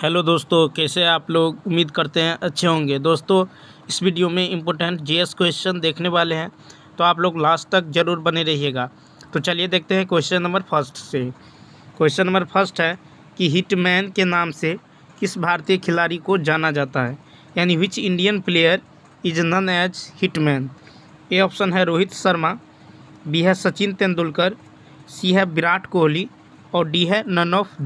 Hello दोस्तों, कैसे आप लोग? उम्मीद करते हैं अच्छे होंगे। दोस्तों, इस वीडियो में इम्पोर्टेंट जीएस क्वेश्चन देखने वाले हैं, तो आप लोग लास्ट तक ज़रूर बने रहिएगा। तो चलिए देखते हैं क्वेश्चन नंबर फर्स्ट से। क्वेश्चन नंबर फर्स्ट है कि हिटमैन के नाम से किस भारतीय खिलाड़ी को जाना जाता है, यानी which Indian player is known as hitman. A option है रोहित शर्मा, बी है सचिन तेंदुलकर, सी है विराट कोहली और डी है नन ऑफ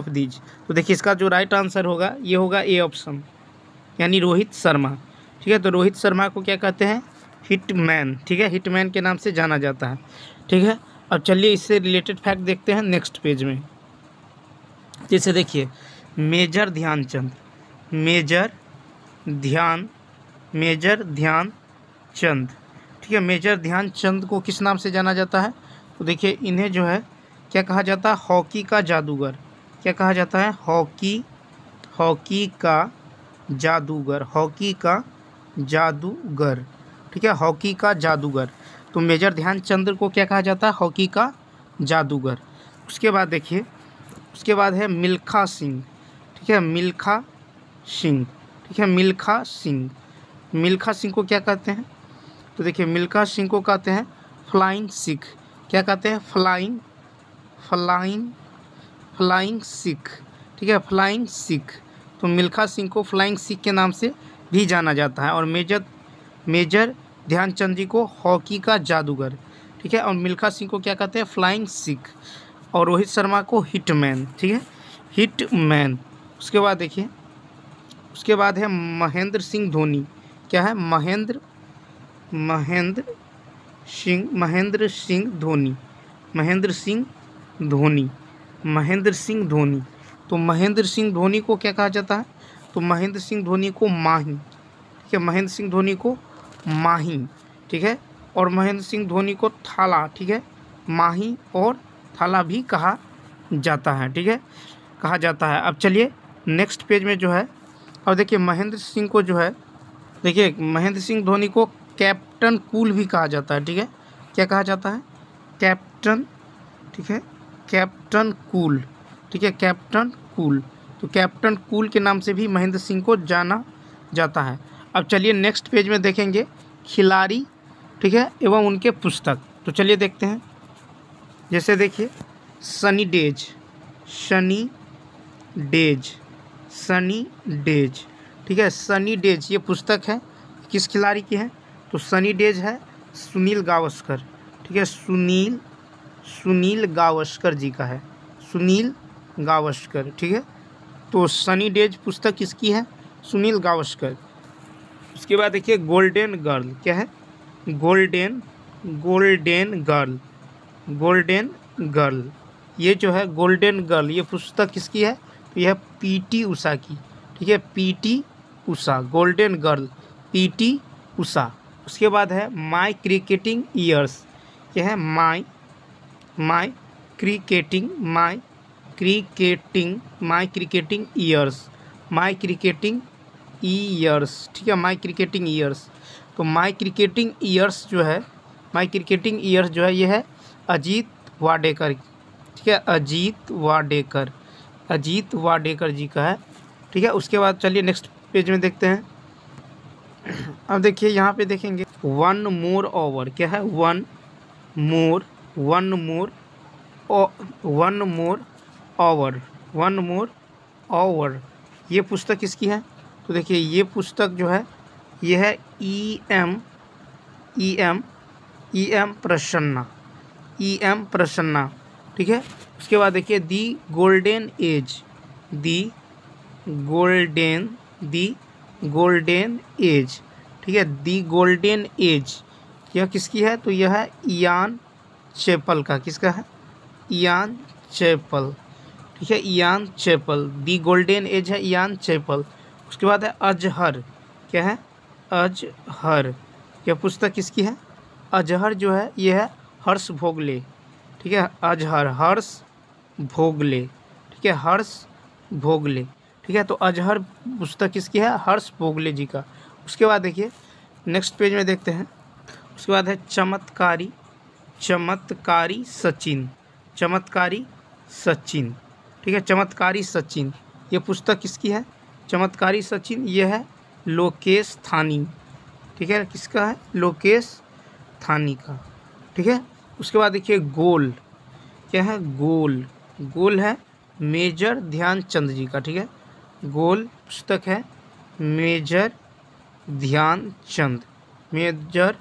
दीज। तो देखिए, इसका जो राइट आंसर होगा ये होगा ए ऑप्शन, यानी रोहित शर्मा। ठीक है, तो रोहित शर्मा को क्या कहते हैं? हिटमैन। ठीक है, हिटमैन के नाम से जाना जाता है। ठीक है, अब चलिए इससे रिलेटेड फैक्ट देखते हैं नेक्स्ट पेज में। जैसे देखिए, मेजर ध्यानचंद ठीक है, मेजर ध्यानचंद को किस नाम से जाना जाता है? तो देखिए, इन्हें जो है क्या कहा जाता है? हॉकी का जादूगर। क्या कहा जाता है? हॉकी का जादूगर। ठीक है, हॉकी का जादूगर। तो मेजर ध्यानचंद को क्या कहा जाता है? हॉकी का जादूगर। उसके बाद देखिए, उसके बाद है मिल्खा सिंह। ठीक है, मिल्खा सिंह को क्या कहते हैं? तो देखिए, मिल्खा सिंह को कहते हैं फ्लाइंग सिख। क्या कहते हैं? फ्लाइंग सिख। ठीक है, फ्लाइंग सिख। तो मिल्खा सिंह को फ्लाइंग सिख के नाम से भी जाना जाता है। और मेजर ध्यानचंद जी को हॉकी का जादूगर। ठीक है, और मिल्खा सिंह को क्या कहते हैं? फ्लाइंग सिख। और रोहित शर्मा को हिटमैन। ठीक है, हिटमैन। उसके बाद देखिए, उसके बाद है महेंद्र सिंह धोनी। क्या है? महेंद्र सिंह धोनी। तो महेंद्र सिंह धोनी को क्या कहा जाता है? तो महेंद्र सिंह धोनी को माही। ठीक है, महेंद्र सिंह धोनी को माही। ठीक है, और महेंद्र सिंह धोनी को थाला। ठीक है, माही और थाला भी कहा जाता है। ठीक है, कहा जाता है। अब चलिए नेक्स्ट पेज में जो है, और देखिए महेंद्र सिंह को जो है, देखिए महेंद्र सिंह धोनी को कैप्टन कूल भी कहा जाता है। ठीक है, क्या कहा जाता है? कैप्टन। ठीक है, कैप्टन कूल। ठीक है, कैप्टन कूल। तो कैप्टन कूल के नाम से भी महेंद्र सिंह को जाना जाता है। अब चलिए नेक्स्ट पेज में देखेंगे खिलाड़ी, ठीक है, एवं उनके पुस्तक। तो चलिए देखते हैं। जैसे देखिए, सनी डेज। ठीक है, सनी डेज ये पुस्तक है, किस खिलाड़ी की है? तो सनी डेज है सुनील गावस्कर। ठीक है, सुनील गावस्कर जी का है, सुनील गावस्कर। ठीक है, तो सनी डेज पुस्तक किसकी है? सुनील गावस्कर। उसके बाद देखिए गोल्डन गर्ल। क्या है? Golden girl. ये जो है गोल्डन गर्ल, ये पुस्तक किसकी है? तो यह पीटी उषा की। ठीक है, PT Usha, golden girl PT Usha. उसके बाद है माई क्रिकेटिंग ईयर्स। क्या है? माई क्रिकेटिंग ईयर्स। ठीक है, माई क्रिकेटिंग ईयर्स। तो माई क्रिकेटिंग ईयर्स जो है, ये है अजीत वाडेकर। ठीक है, अजीत वाडेकर जी का है। ठीक है, उसके बाद चलिए नेक्स्ट पेज में देखते हैं। अब देखिए, यहाँ पे देखेंगे वन मोर ओवर। क्या है? One more over. ये पुस्तक किसकी है? तो देखिए, ये पुस्तक जो है ये है ई एम प्रसन्ना। ठीक है, उसके बाद देखिए दी गोल्डन एज। ठीक है, दी गोल्डन एज यह किसकी है? तो यह है इयान चैपल का। किसका है? Ian Chappell. ठीक है, इयान चैपल। दी गोल्डन एज है इयान चैपल। उसके बाद है अजहर। क्या है? अजहर। यह पुस्तक किसकी है? अजहर जो है यह है हर्ष भोगले। ठीक है, अजहर हर्ष भोगले। ठीक है, हर्ष भोगले। ठीक है, तो अजहर पुस्तक किसकी है? हर्ष भोगले जी का। उसके बाद देखिए नेक्स्ट पेज में देखते हैं। उसके बाद है चमत्कारी सचिन। ठीक है। चमत्कारी सचिन, ये पुस्तक किसकी है? चमत्कारी सचिन, ये है लोकेश थानी, ठीक है। किसका है? लोकेश थानी का, ठीक है। उसके बाद देखिए गोल, क्या है? गोल, गोल है मेजर ध्यानचंद जी का, ठीक है। गोल पुस्तक है मेजर ध्यानचंद, मेजर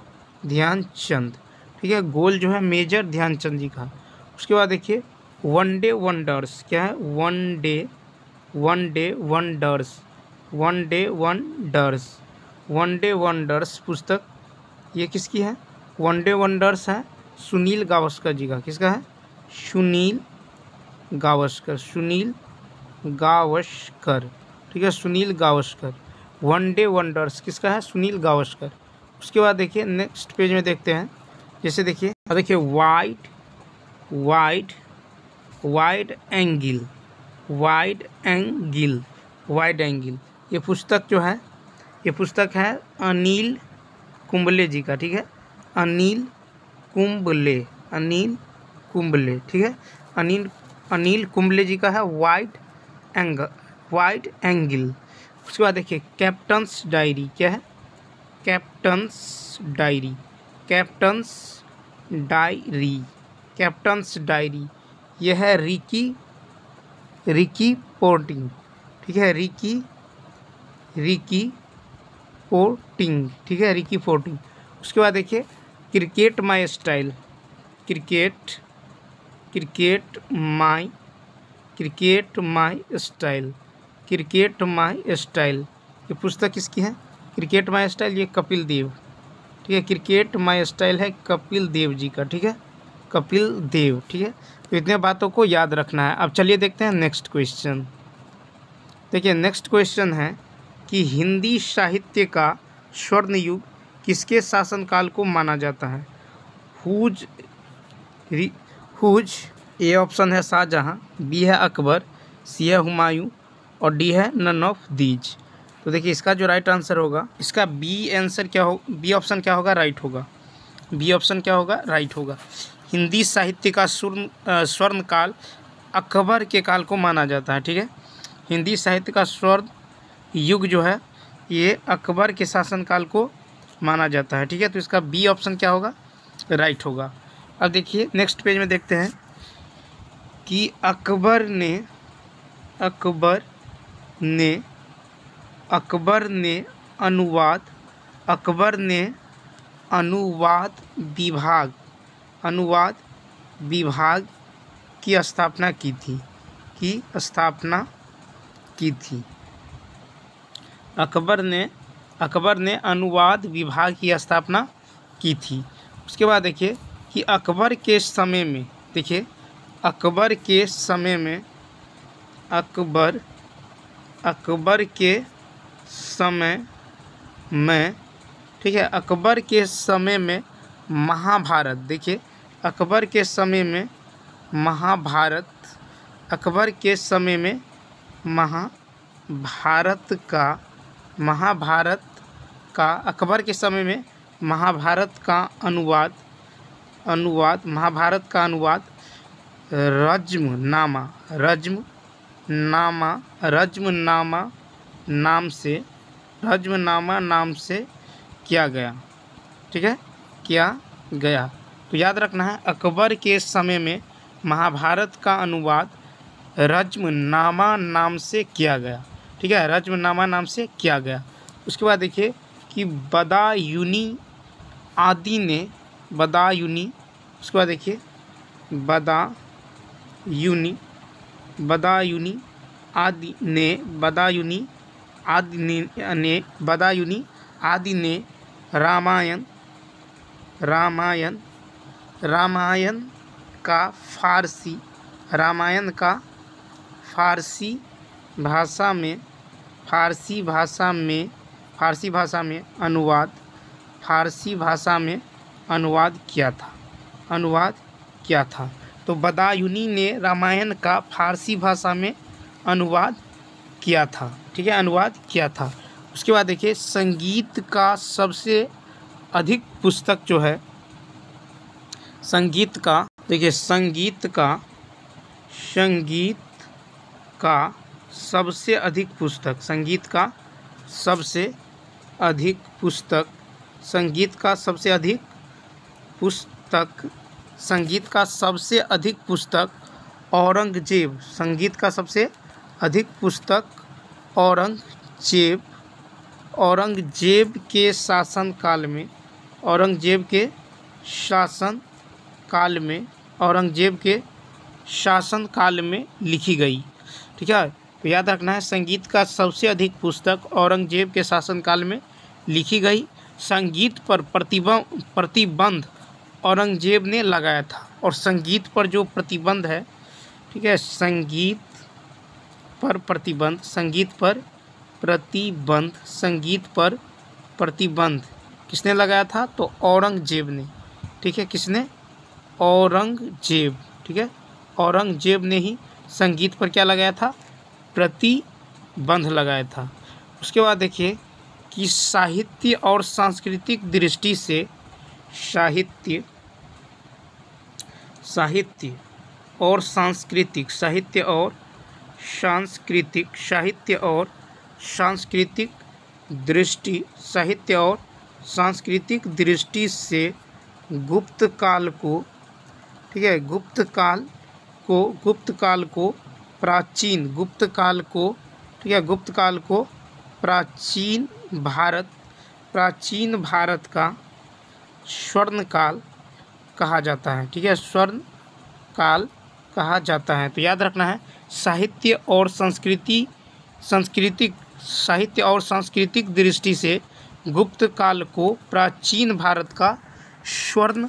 ध्यानचंद, ठीक है। गोल जो है मेजर ध्यानचंद जी का। उसके बाद देखिए वन डे वंडर्स, क्या है? One day wonders, one day wonders, one day wonders पुस्तक ये किसकी है? वन डे वंडर्स है सुनील गावस्कर जी का। किसका है? सुनील गावस्कर, सुनील गावस्कर, ठीक है। Sunil Gavaskar, one day wonders किसका है? सुनील गावस्कर। उसके बाद देखिए नेक्स्ट पेज में देखते हैं, जैसे देखिए wide wide wide angle, wide angle, wide angle, ये पुस्तक जो है, ये पुस्तक है अनिल कुंबले जी का, ठीक है। अनिल कुंबले, अनिल कुंबले, ठीक है। अनिल कुंबले जी का है वाइड एंगल, वाइड एंगल। उसके बाद देखिए कैप्टन्स डायरी, क्या है? Captains diary, captains diary, captains diary, यह है रिकी पोर्टिंग, ठीक है। रिकी पोर्टिंग, ठीक है। Ricky porting. उसके बाद देखिए cricket my style, cricket my style, cricket my style, ये पुस्तक किसकी है? क्रिकेट माई स्टाइल, ये कपिल देव, ठीक है। क्रिकेट माई स्टाइल है कपिल देव जी का, ठीक है। कपिल देव, ठीक है। तो इतने बातों को याद रखना है। अब चलिए देखते हैं नेक्स्ट क्वेश्चन। देखिए नेक्स्ट क्वेश्चन है कि हिंदी साहित्य का स्वर्ण युग किसके शासनकाल को माना जाता है? हुज, ए ऑप्शन है शाहजहां, बी है अकबर, सी है हुमायूं और डी है नन ऑफ दीज। तो देखिए इसका जो राइट आंसर होगा, इसका बी आंसर क्या हो, बी ऑप्शन क्या होगा? राइट होगा। बी ऑप्शन क्या होगा? राइट होगा। हिंदी साहित्य का स्वर्ण काल अकबर के काल को माना जाता है, ठीक है। हिंदी साहित्य का स्वर्ण युग जो है ये अकबर के शासनकाल को माना जाता है, ठीक है। तो इसका बी ऑप्शन क्या होगा? राइट होगा। अब देखिए नेक्स्ट पेज में देखते हैं कि अकबर ने अनुवाद विभाग की स्थापना की थी, अकबर ने अनुवाद विभाग की स्थापना की थी। उसके बाद देखिए कि अकबर के समय में, देखिए अकबर के समय में ठीक है, अकबर के समय में महाभारत, देखिए अकबर के समय में महाभारत, अकबर के समय में महाभारत का अकबर के समय में महाभारत का अनुवाद महाभारत का अनुवाद रज्मनामा नाम से किया गया, ठीक है, किया गया। तो याद रखना है अकबर के समय में महाभारत का अनुवाद रज्मनामा नाम से किया गया, ठीक है, रज्मनामा नाम से किया गया। उसके बाद देखिए कि बदायूनी आदि ने उसके बाद देखिए बदायूनी आदि ने रामायण का फारसी भाषा में अनुवाद किया था। तो बदायूनी ने रामायण का फारसी भाषा में अनुवाद किया था, ठीक है, अनुवाद किया था। उसके बाद देखिए संगीत का सबसे अधिक पुस्तक जो है, संगीत का का सबसे अधिक पुस्तक, संगीत का सबसे अधिक पुस्तक, संगीत का सबसे अधिक पुस्तक, संगीत का सबसे अधिक पुस्तक औरंगजेब, संगीत का सबसे अधिक पुस्तक औरंगजेब, औरंगजेब के शासनकाल में, औरंगजेब के शासनकाल में, औरंगजेब के शासनकाल में लिखी गई। ठीक है, तो याद रखना है संगीत का सबसे अधिक पुस्तक औरंगजेब के शासनकाल में लिखी गई। संगीत पर प्रतिबंध औरंगजेब ने लगाया था, और संगीत पर जो प्रतिबंध है, ठीक है, संगीत पर प्रतिबंध, संगीत पर प्रतिबंध, संगीत पर प्रतिबंध किसने लगाया था? तो औरंगजेब ने। ठीक है, किसने? औरंगजेब। ठीक है, औरंगजेब ने ही संगीत पर क्या लगाया था? प्रतिबंध लगाया था। उसके बाद देखिए कि साहित्य और सांस्कृतिक दृष्टि से, साहित्य और सांस्कृतिक, साहित्य और सांस्कृतिक, साहित्य और सांस्कृतिक दृष्टि, साहित्य और सांस्कृतिक दृष्टि से गुप्त काल को, ठीक है, गुप्त काल को प्राचीन, गुप्त काल को, ठीक है, गुप्त काल को प्राचीन भारत का स्वर्ण काल कहा जाता है। ठीक है, स्वर्ण काल कहा जाता है। तो याद रखना है साहित्य और साहित्य और सांस्कृतिक दृष्टि से गुप्त काल को प्राचीन भारत का स्वर्ण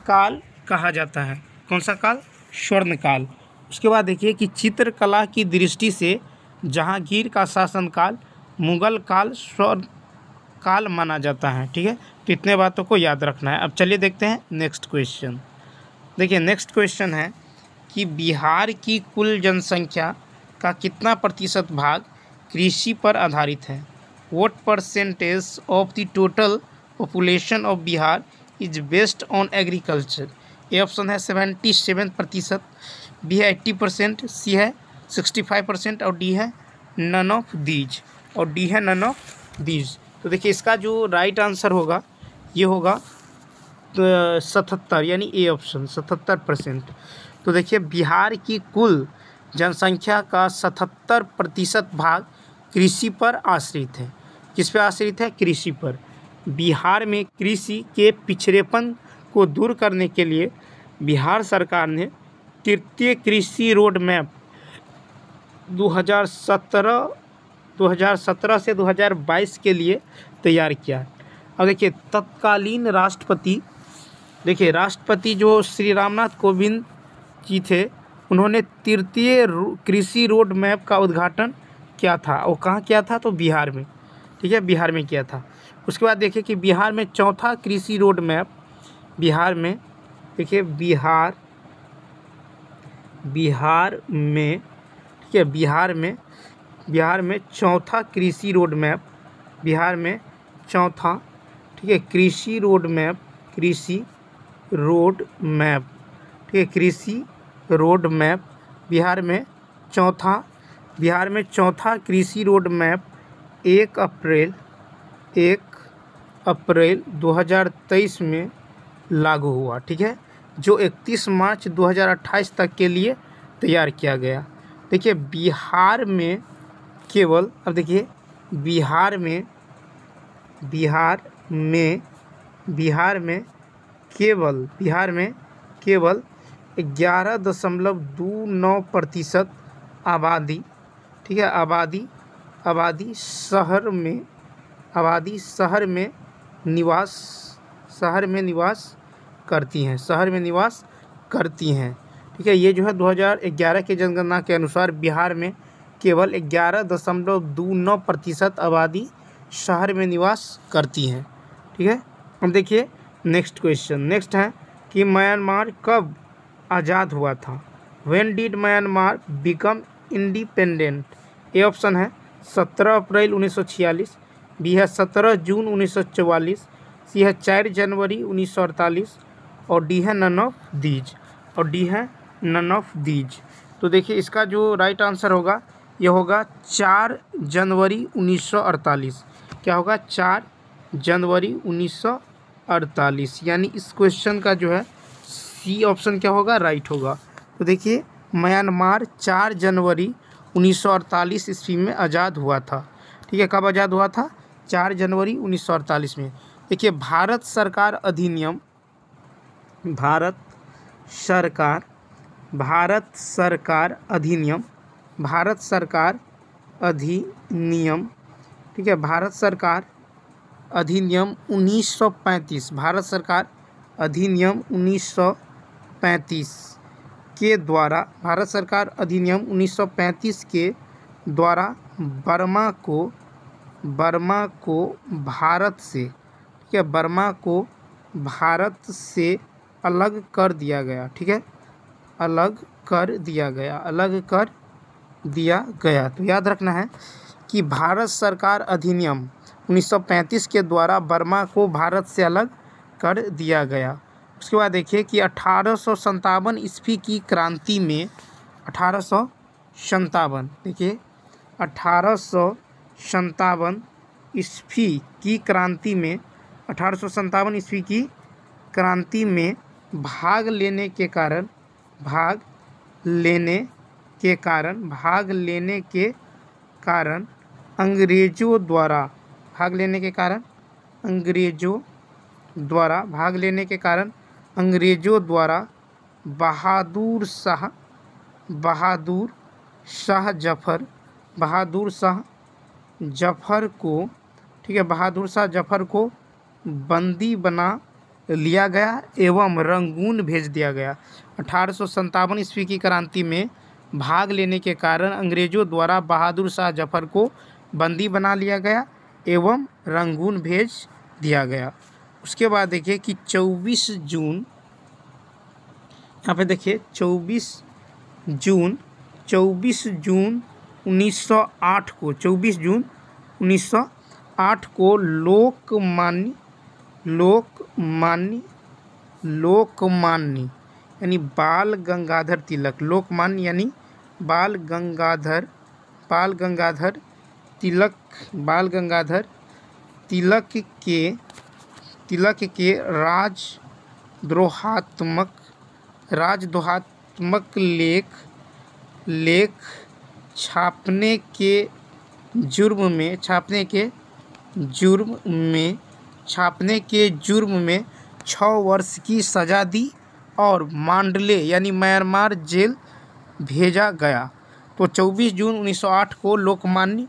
काल कहा जाता है। कौन सा काल? स्वर्ण काल। उसके बाद देखिए कि चित्रकला की दृष्टि से जहांगीर का शासनकाल मुगल काल स्वर्ण काल माना जाता है। ठीक है, तो इतने बातों को याद रखना है। अब चलिए देखते हैं नेक्स्ट क्वेश्चन। देखिए नेक्स्ट क्वेश्चन है कि बिहार की कुल जनसंख्या का कितना प्रतिशत भाग कृषि पर आधारित है? What percentage of the total population of Bihar is based on agriculture? A option है 77%, बी है 80%, सी है 65% और डी है नन ऑफ दीज, और डी है नन ऑफ दीज। तो देखिए इसका जो राइट आंसर होगा ये होगा तो 77, यानी ए ऑप्शन 77%। तो देखिए बिहार की कुल जनसंख्या का 77% भाग कृषि पर आश्रित है। किस पे आश्रित है? कृषि पर। बिहार में कृषि के पिछड़ेपन को दूर करने के लिए बिहार सरकार ने तृतीय कृषि रोड मैप 2017 से 2022 के लिए तैयार किया। अब देखिए तत्कालीन राष्ट्रपति, देखिए राष्ट्रपति जो श्री रामनाथ कोविंद जी थे, उन्होंने तृतीय कृषि रोड मैप का उद्घाटन किया था। वो कहाँ किया था? तो बिहार में। ठीक है, बिहार में किया था। उसके बाद देखिए कि बिहार में चौथा कृषि रोड मैप, बिहार में देखिए बिहार में, ठीक है, बिहार में चौथा कृषि रोड मैप, बिहार में चौथा, ठीक है, कृषि रोड मैप, कृषि रोड मैप, ठीक है, कृषि रोड मैप बिहार में चौथा कृषि रोड मैप 1 अप्रैल 2023 में लागू हुआ। ठीक है, जो 31 मार्च 2028 तक के लिए तैयार किया गया। देखिए बिहार में केवल, अब देखिए बिहार में केवल 11.29% आबादी, ठीक है, आबादी शहर में निवास करती हैं। ठीक है, ये जो है 2011 के जनगणना के अनुसार बिहार में केवल 11.29% आबादी शहर में निवास करती हैं। ठीक है, अब देखिए नेक्स्ट क्वेश्चन। नेक्स्ट है कि म्यांमार कब आज़ाद हुआ था? When did Myanmar become independent? A option है 17 अप्रैल 1946, बी है 17 जून 1944, सी है 4 जनवरी 1948 और डी है नन ऑफ दीज, तो देखिए इसका जो राइट आंसर होगा ये होगा 4 जनवरी 1948। क्या होगा? 4 जनवरी 1948, यानी इस क्वेश्चन का जो है सी ऑप्शन क्या होगा? राइट होगा। तो देखिए म्यांमार 4 जनवरी 1948 ईस्वी में आज़ाद हुआ था। ठीक है, कब आज़ाद हुआ था? 4 जनवरी 1948 में। देखिए भारत सरकार अधिनियम, भारत सरकार अधिनियम, भारत सरकार अधिनियम, ठीक है, भारत सरकार अधिनियम 1935, भारत सरकार अधिनियम 1935 के द्वारा, भारत सरकार अधिनियम 1935 के द्वारा बर्मा को भारत से, ठीक है, बर्मा को भारत से अलग कर दिया गया। ठीक है, अलग कर दिया गया। तो याद रखना है कि भारत सरकार अधिनियम 1935 के द्वारा बर्मा को भारत से अलग कर दिया गया। उसके बाद देखिए कि 1857 ईस्वी की क्रांति में, 1857, देखिए 1857 ईस्वी की क्रांति में, 1857 ईस्वी की क्रांति में भाग लेने के कारण अंग्रेजों द्वारा बहादुर शाह जफर को, ठीक है, बहादुर शाह जफर को बंदी बना लिया गया एवं रंगून भेज दिया गया। 1857 ईस्वी की क्रांति में भाग लेने के कारण अंग्रेजों द्वारा बहादुर शाह जफर को बंदी बना लिया गया एवं रंगून भेज दिया गया। उसके बाद देखिए कि 24 जून, यहाँ पे देखिए 24 जून 1908 को, 24 जून 1908 को लोकमान्य यानी बाल गंगाधर तिलक, लोकमान्य यानी बाल गंगाधर तिलक के राजद्रोहात्मक लेख छापने के जुर्म में 6 वर्ष की सज़ा दी और मांडले यानी म्यांमार जेल भेजा गया। तो 24 जून 1908 को लोकमान्य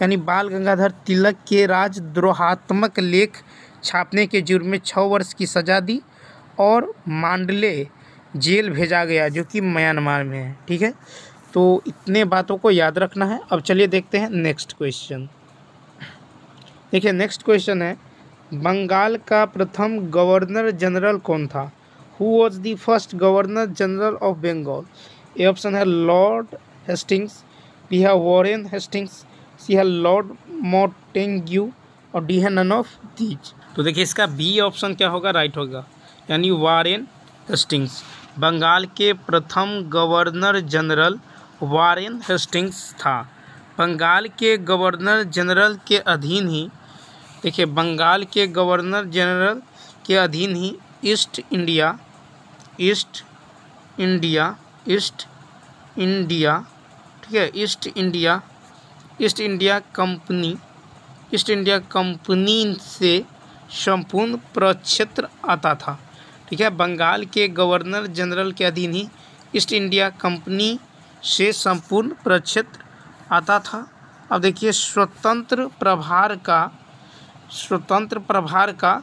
यानी बाल गंगाधर तिलक के राजद्रोहात्मक लेख छापने के जुर्म में 6 वर्ष की सज़ा दी और मांडले जेल भेजा गया, जो कि म्यांमार में है। ठीक है, तो इतने बातों को याद रखना है। अब चलिए देखते हैं नेक्स्ट क्वेश्चन। देखिए नेक्स्ट क्वेश्चन है, बंगाल का प्रथम गवर्नर जनरल कौन था? Who was the first governor general of Bengal? A option है लॉर्ड हेस्टिंग्स, बी है वॉरेन हेस्टिंग्स, सी है लॉर्ड मोंटेग्यू और डी है नन ऑफ दीज। तो देखिए इसका बी ऑप्शन क्या होगा? राइट होगा, यानी वॉरेन हेस्टिंग्स। बंगाल के प्रथम गवर्नर जनरल वॉरेन हेस्टिंग्स था। बंगाल के गवर्नर जनरल के अधीन ही, देखिए बंगाल के गवर्नर जनरल के अधीन ही ईस्ट इंडिया, ठीक है, ईस्ट इंडिया कंपनी से संपूर्ण प्रक्षेत्र आता था। ठीक है, बंगाल के गवर्नर जनरल के अधीन ही ईस्ट इंडिया कंपनी से संपूर्ण प्रक्षेत्र आता था। अब देखिए स्वतंत्र प्रभार का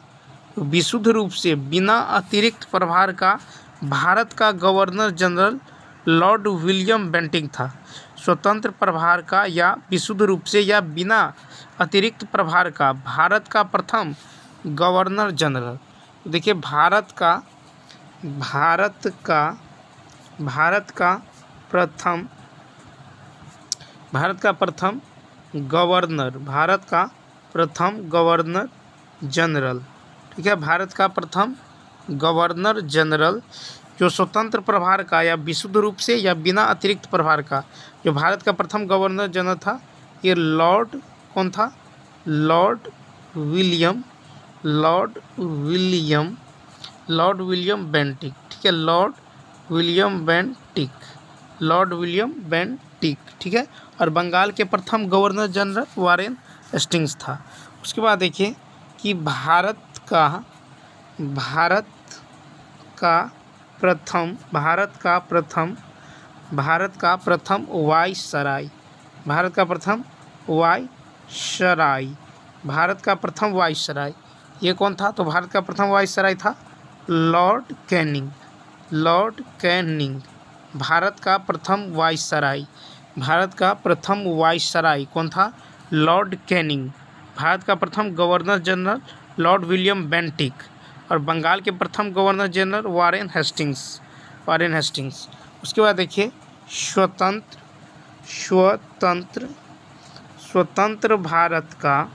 विशुद्ध रूप से बिना अतिरिक्त प्रभार का भारत का governor general Lord William Bentinck था। स्वतंत्र प्रभार का या विशुद्ध रूप से या बिना अतिरिक्त प्रभार का भारत का प्रथम गवर्नर जनरल, देखिए भारत का प्रथम गवर्नर जनरल, ठीक है, भारत का प्रथम गवर्नर जनरल जो स्वतंत्र प्रभार का या विशुद्ध रूप से या बिना अतिरिक्त प्रभार का जो भारत का प्रथम गवर्नर जनरल था, ये लॉर्ड कौन था? Lord William Bentinck. ठीक है, लॉर्ड विलियम बेंटिक। ठीक है, और बंगाल के प्रथम गवर्नर जनरल वारेन हेस्टिंग्स था। उसके बाद देखिए कि भारत का प्रथम वायसराय ये कौन था? तो भारत का प्रथम वायसराय था लॉर्ड कैनिंग। भारत का प्रथम वायसराय कौन था? Lord Canning. भारत का प्रथम governor general Lord William Bentinck और बंगाल के प्रथम गवर्नर जनरल वारेन हेस्टिंग्स। उसके बाद देखिए स्वतंत्र भारत का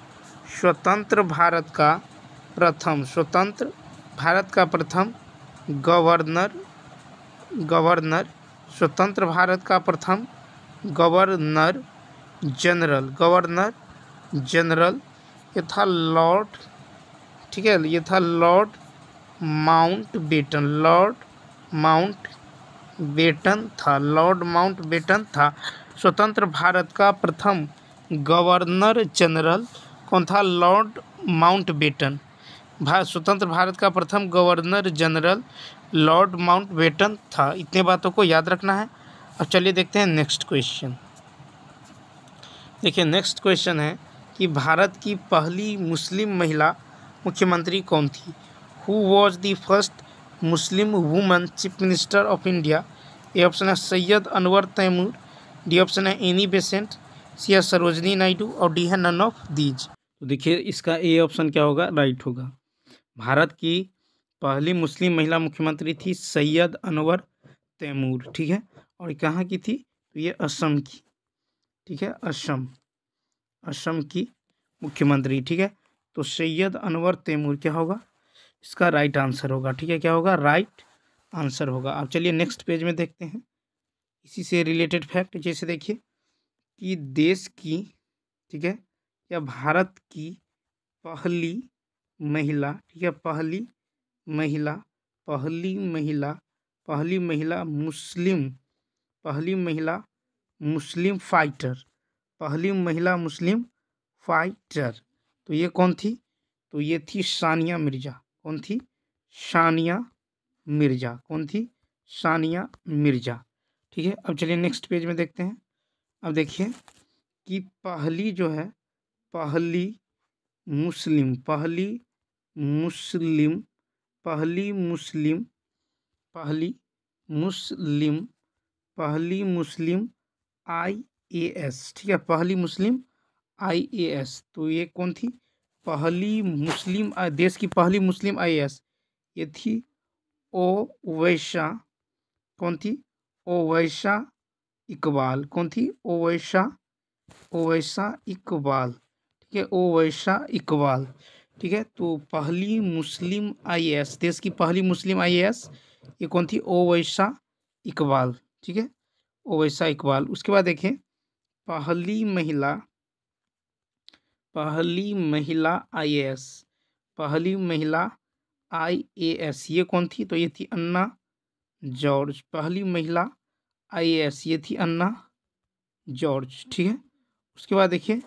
प्रथम गवर्नर जनरल ये था लॉर्ड, ठीक है, ये था लॉर्ड माउंटबेटन था। स्वतंत्र भारत का प्रथम गवर्नर जनरल कौन था? Lord Mountbatten. स्वतंत्र भारत का प्रथम गवर्नर जनरल लॉर्ड माउंटबेटन था। इतने बातों को याद रखना है। अब चलिए देखते हैं नेक्स्ट क्वेश्चन। देखिए नेक्स्ट क्वेश्चन है कि भारत की पहली मुस्लिम महिला मुख्यमंत्री कौन थी? Who was the first Muslim woman chief minister of India? A option है सैयद अनवर तैमूर, डी ऑप्शन है एनी बेसेंट, सी है सरोजनी नायडू और डी है नन ऑफ दीज। तो देखिए इसका ए ऑप्शन क्या होगा? राइट होगा। भारत की पहली मुस्लिम महिला मुख्यमंत्री थी सैयद अनवर तैमूर। ठीक है, और कहाँ की थी? तो ये असम की, ठीक है, असम की मुख्यमंत्री। ठीक है, तो सैयद अनवर तैमूर क्या होगा? इसका राइट आंसर होगा। ठीक है, क्या होगा? राइट आंसर होगा। अब चलिए नेक्स्ट पेज में देखते हैं इसी से रिलेटेड फैक्ट। जैसे देखिए कि देश की, ठीक है, या भारत की पहली महिला, ठीक है, पहली मुस्लिम फाइटर, तो ये कौन थी? तो ये थी सानिया मिर्जा। कौन थी? सानिया मिर्जा। ठीक है, अब चलिए नेक्स्ट पेज में देखते हैं। अब देखिए कि पहली मुस्लिम IAS, ठीक है, पहली मुस्लिम IAS, तो ये कौन थी? देश की पहली मुस्लिम IAS ये थी ओवैसा। कौन थी? ओवैसा इकबाल। कौन थी? ओवैसा इकबाल। ठीक है, ओवैसा इकबाल। ठीक है, तो पहली मुस्लिम IAS, देश की पहली मुस्लिम IAS ये कौन थी? ओवैसा इकबाल। ठीक है, ओवैसा इकबाल। उसके बाद देखें पहली महिला IAS ये कौन थी? तो ये थी अन्ना जॉर्ज। पहली महिला IAS ये थी अन्ना जॉर्ज। ठीक है, उसके बाद देखिए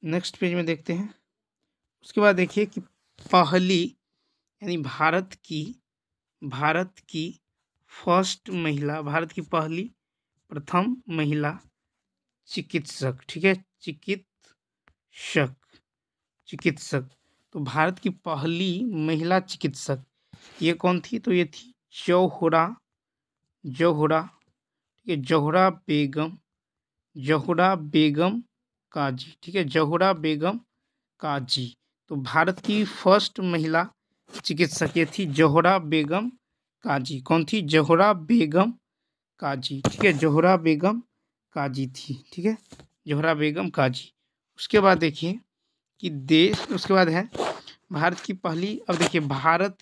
नेक्स्ट पेज में देखते हैं। उसके बाद देखिए कि पहली, यानी भारत की फर्स्ट महिला, भारत की पहली प्रथम महिला चिकित्सक। ठीक है, चिकित्सक, तो भारत की पहली महिला चिकित्सक ये कौन थी? तो ये थी जोहरा। ठीक है, जोहरा बेगम काजी। ठीक है, जोहरा बेगम काजी। तो भारत की फर्स्ट महिला चिकित्सक ये थी जोहरा बेगम काजी। कौन थी? जोहरा बेगम काजी। ठीक है, जोहरा बेगम काजी थी। ठीक है, जोहरा बेगम काजी। उसके बाद देखिए कि उसके बाद है भारत की पहली, अब देखिए भारत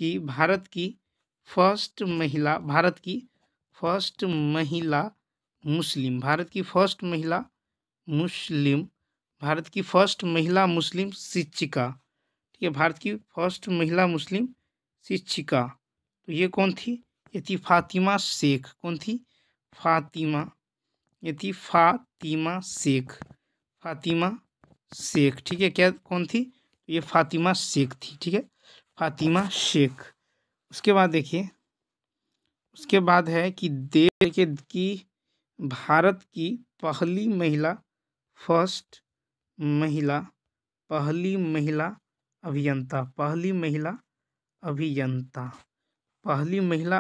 कि भारत की फर्स्ट महिला मुस्लिम भारत की फर्स्ट महिला मुस्लिम शिक्षिका, ठीक है, भारत की फर्स्ट महिला मुस्लिम शिक्षिका, तो ये कौन थी? ये थी फातिमा शेख। कौन थी? ये थी फातिमा शेख, ठीक है। क्या कौन थी? ये फातिमा शेख थी, ठीक है, फातिमा शेख। उसके बाद देखिए, उसके बाद है कि भारत की पहली महिला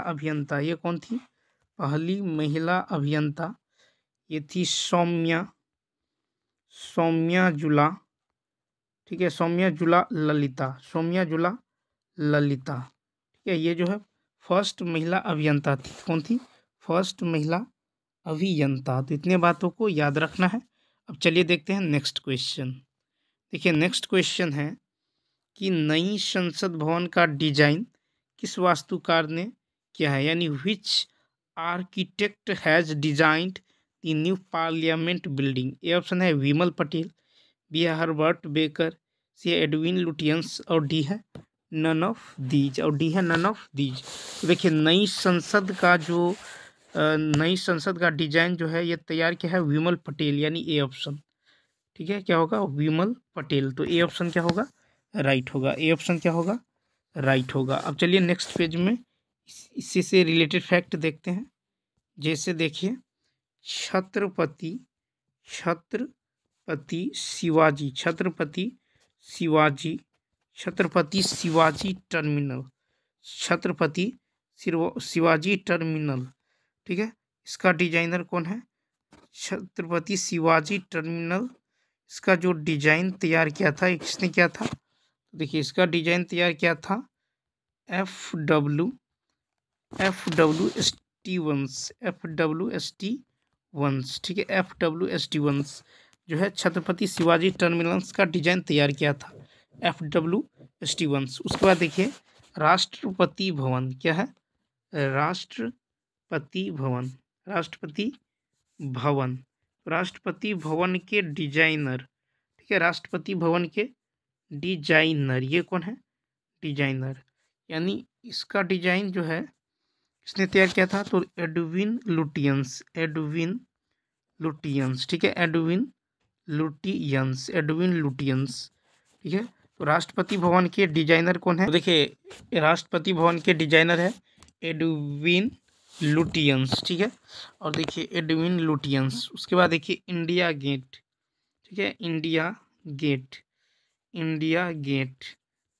अभियंता, ये कौन थी? पहली महिला अभियंता, ये थी सौम्या जुला, ठीक है, सौम्या जुला ललिता, ठीक है। ये जो है फर्स्ट महिला अभियंता थी। कौन थी? फर्स्ट महिला अभियंता। तो इतने बातों को याद रखना है। अब चलिए देखते हैं नेक्स्ट क्वेश्चन। देखिए, नेक्स्ट क्वेश्चन है कि नई संसद भवन का डिजाइन किस वास्तुकार ने किया है, यानी which architect has designed the new parliament building. A option है विमल पटेल, बी है हर्बर्ट बेकर, सी है एडविन लुटियंस, और डी है नन ऑफ दीज। तो देखिए, नई संसद का डिजाइन जो है ये तैयार किया है विमल पटेल, यानी ए ऑप्शन, ठीक है। क्या होगा? विमल पटेल। तो ए ऑप्शन क्या होगा? राइट होगा। ए ऑप्शन क्या होगा? राइट होगा। अब चलिए नेक्स्ट पेज में इसी से रिलेटेड फैक्ट देखते हैं। जैसे देखिए, छत्रपति शिवाजी टर्मिनल, ठीक है, इसका डिजाइनर कौन है? छत्रपति शिवाजी टर्मिनल, इसका जो डिजाइन तैयार किया था, किसने किया था? देखिए, इसका डिजाइन तैयार किया था FW स्टीवंस, ठीक है, FW स्टीवंस जो है छत्रपति शिवाजी टर्मिनल्स का डिजाइन तैयार किया था, FW स्टीवंस। उसके बाद देखिए, राष्ट्रपति भवन क्या है? राष्ट्रपति भवन के डिजाइनर, ठीक है, राष्ट्रपति भवन के डिजाइनर, ये कौन है? डिजाइनर, यानी इसका डिजाइन जो है किसने तैयार किया था? तो एडविन लुटियंस, ठीक है, एडविन लुटियंस, ठीक है। तो राष्ट्रपति भवन के डिजाइनर कौन है? तो देखिए, राष्ट्रपति भवन के डिजाइनर है एडविन लुटियंस, ठीक है। और देखिए, एडविन लुटियंस। उसके बाद देखिए, इंडिया गेट, ठीक है, इंडिया गेट।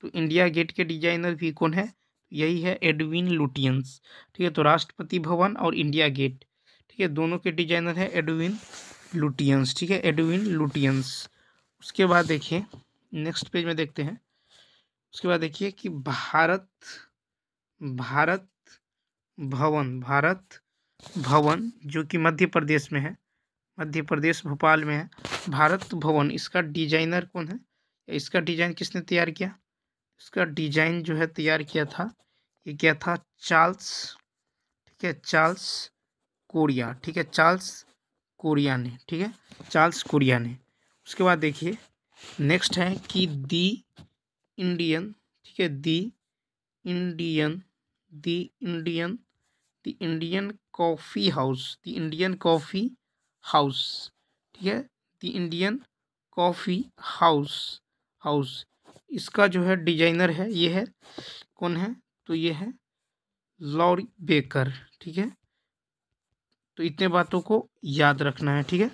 तो इंडिया गेट के डिजाइनर भी कौन है? यही है एडविन लुटियंस, ठीक है। तो राष्ट्रपति भवन और इंडिया गेट, ठीक है, दोनों के डिजाइनर है एडविन लुटियंस, ठीक है, एडविन लुटियंस। उसके बाद देखिए, नेक्स्ट पेज में देखते हैं। उसके बाद देखिए कि भारत भवन जो कि मध्य प्रदेश में है, मध्य प्रदेश भोपाल में है, भारत भवन, इसका डिजाइनर कौन है? इसका डिजाइन किसने तैयार किया? इसका डिजाइन जो है तैयार किया था, ये क्या था? चार्ल्स, ठीक है, चार्ल्स कोरिया, ठीक है, चार्ल्स कोरिया ने, ठीक है, चार्ल्स कोरिया ने। उसके बाद देखिए, नेक्स्ट है कि दी इंडियन, ठीक है, दी इंडियन कॉफ़ी हाउस, ठीक है, द इंडियन कॉफ़ी हाउस, इसका जो है डिजाइनर है, ये है कौन है? तो ये है लॉरी बेकर, ठीक है। तो इतने बातों को याद रखना है, ठीक है,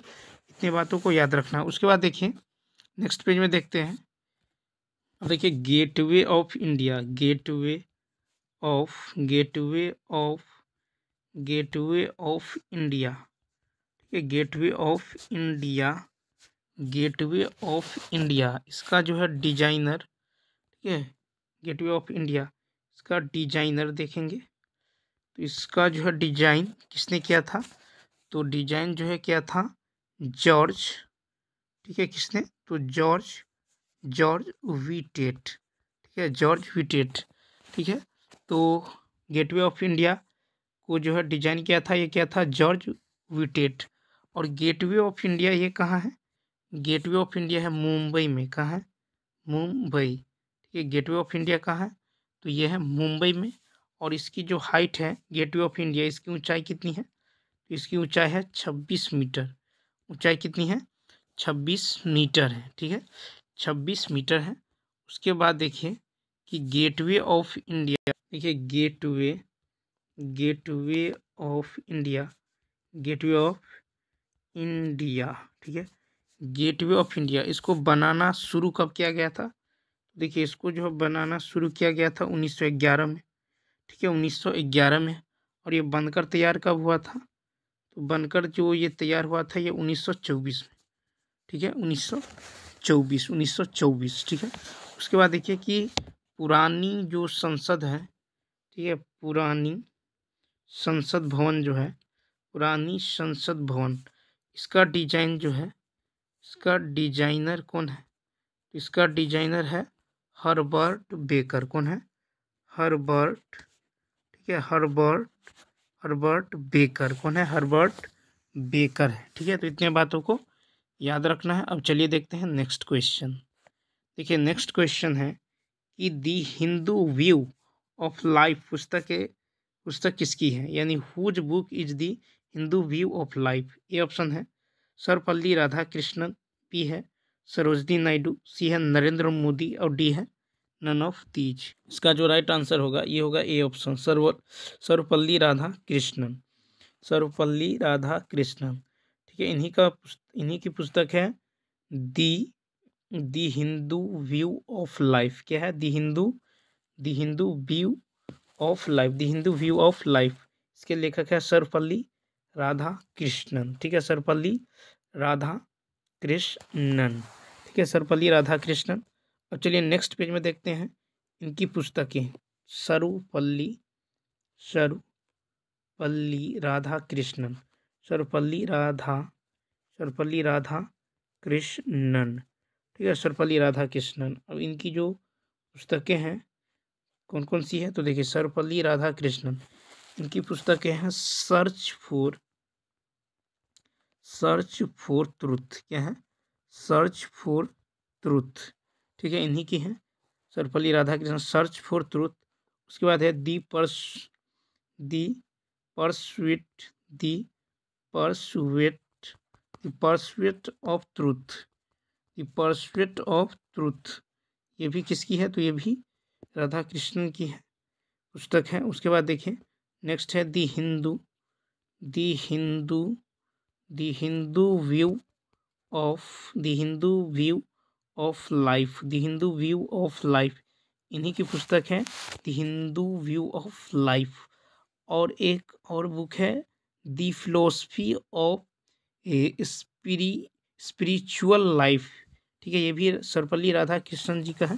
इतने बातों को याद रखना है। उसके बाद देखिए, नेक्स्ट पेज में देखते हैं। अब देखिए, gateway of India, gateway of India, ठीक है, गेटवे ऑफ इंडिया, इसका जो है डिजाइनर, ठीक है, गेटवे ऑफ इंडिया, इसका डिजाइनर देखेंगे तो इसका जो है डिजाइन किसने किया था? तो डिजाइन जो है क्या था? जॉर्ज, ठीक है, किसने? तो जॉर्ज विटेट, ठीक है, जॉर्ज विटेट, ठीक है। तो गेटवे ऑफ इंडिया को जो है डिजाइन किया था, ये क्या था, जॉर्ज विटेट। और गेटवे ऑफ इंडिया ये कहाँ है, गेटवे ऑफ इंडिया है मुंबई में। कहाँ है, मुंबई। ठीक है, गेटवे ऑफ इंडिया कहाँ है, तो ये है मुंबई में। और इसकी जो हाइट है गेटवे ऑफ इंडिया, इसकी ऊंचाई कितनी है, तो इसकी ऊंचाई है 26 मीटर। ऊंचाई कितनी है, 26 मीटर है। ठीक है, 26 मीटर है। उसके बाद देखिए कि गेटवे ऑफ इंडिया, देखिए gateway, gateway of India, gateway of India. ठीक है, गेटवे ऑफ इंडिया इसको बनाना शुरू कब किया गया था, देखिए इसको जो है बनाना शुरू किया गया था 1911 में। ठीक है, 1911 में। और ये बनकर तैयार कब हुआ था, तो बनकर जो ये तैयार हुआ था ये 1924 में। ठीक है, 1924। ठीक है, उसके बाद देखिए कि पुरानी जो संसद है, ठीक है, पुरानी संसद भवन जो है, पुरानी संसद भवन, इसका डिजाइन जो है, इसका डिजाइनर कौन है, इसका डिजाइनर है हर्बर्ट बेकर। कौन है, हर्बर्ट। ठीक है, हर्बर्ट बेकर। कौन है, हर्बर्ट बेकर है। ठीक है, तो इतने बातों को याद रखना है। अब चलिए देखते हैं नेक्स्ट क्वेश्चन। देखिए नेक्स्ट क्वेश्चन है कि the Hindu view of life पुस्तक किसकी है, यानी whose book is the Hindu view of life. A option है सर्वपल्ली राधाकृष्णन, बी है सरोजनी नायडू, सी है नरेंद्र मोदी, और डी है नन ऑफ दीज। इसका जो राइट आंसर होगा ये होगा ए ऑप्शन, सर्वपल्ली राधाकृष्णन, सर्वपल्ली राधाकृष्णन। ठीक है, इन्हीं की पुस्तक है the Hindu view of life. क्या है, the Hindu view of life, the Hindu view of life. इसके लेखक है सर्वपल्ली राधाकृष्णन। ठीक है, सर्वपल्ली राधाकृष्णन। ठीक है, सर्वपल्ली राधाकृष्णन। अब चलिए नेक्स्ट पेज में देखते हैं इनकी पुस्तकें। सर्वपल्ली राधाकृष्णन, सर्वपल्ली राधाकृष्णन। ठीक है, सर्वपल्ली राधाकृष्णन। अब इनकी जो पुस्तकें हैं कौन कौन सी है, तो देखिए सर्वपल्ली राधाकृष्णन, इनकी पुस्तकें हैं सर्च फॉर ट्रुथ। क्या है, सर्च फॉर ट्रुथ। ठीक है, इन्हीं की है Sarvepalli Radhakrishnan, search for truth. उसके बाद है दी परस्यूट ऑफ ट्रुथ। ये भी किसकी है, तो ये भी राधाकृष्णन की है पुस्तक है। उसके बाद देखिए नेक्स्ट है the Hindu view of life, इन्हीं की पुस्तक है the Hindu view of life. और एक और बुक है दी फिलोसफी ऑफ स्पिरिचुअल लाइफ। ठीक है, ये भी सर्वपल्ली राधाकृष्णन जी का है।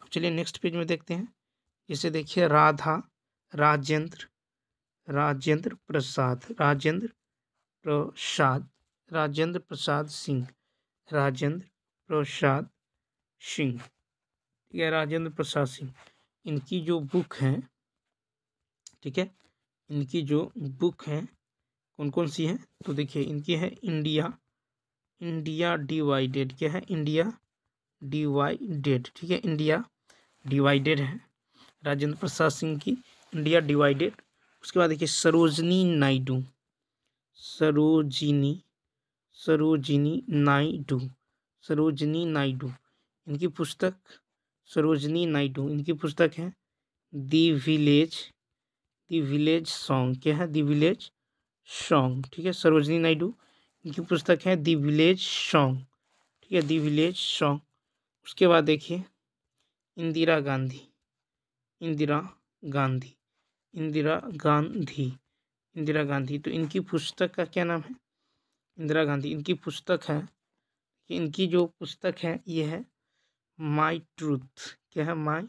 अब चलिए नेक्स्ट पेज में देखते हैं। जैसे देखिए राजेंद्र प्रसाद सिंह, ठीक है, राजेंद्र प्रसाद सिंह। इनकी जो बुक है, ठीक है, इनकी जो बुक है कौन कौन सी है, तो देखिए इनकी है इंडिया डिवाइडेड। क्या है, इंडिया डिवाइडेड। ठीक है, इंडिया डिवाइडेड है राजेंद्र प्रसाद सिंह की, इंडिया डिवाइडेड। उसके बाद देखिए सरोजनी नायडू, इनकी पुस्तक इनकी पुस्तक है दी विलेज सॉन्ग। क्या है, दी विलेज सॉन्ग। ठीक है, सरोजनी नायडू, इनकी पुस्तक है दी विलेज सॉन्ग। ठीक है, दी विलेज सॉन्ग। उसके बाद देखिए इंदिरा गांधी, तो इनकी पुस्तक का क्या नाम है, इंदिरा गांधी। इनकी पुस्तक है, इनकी जो पुस्तक है ये है माई ट्रूथ। क्या है, माई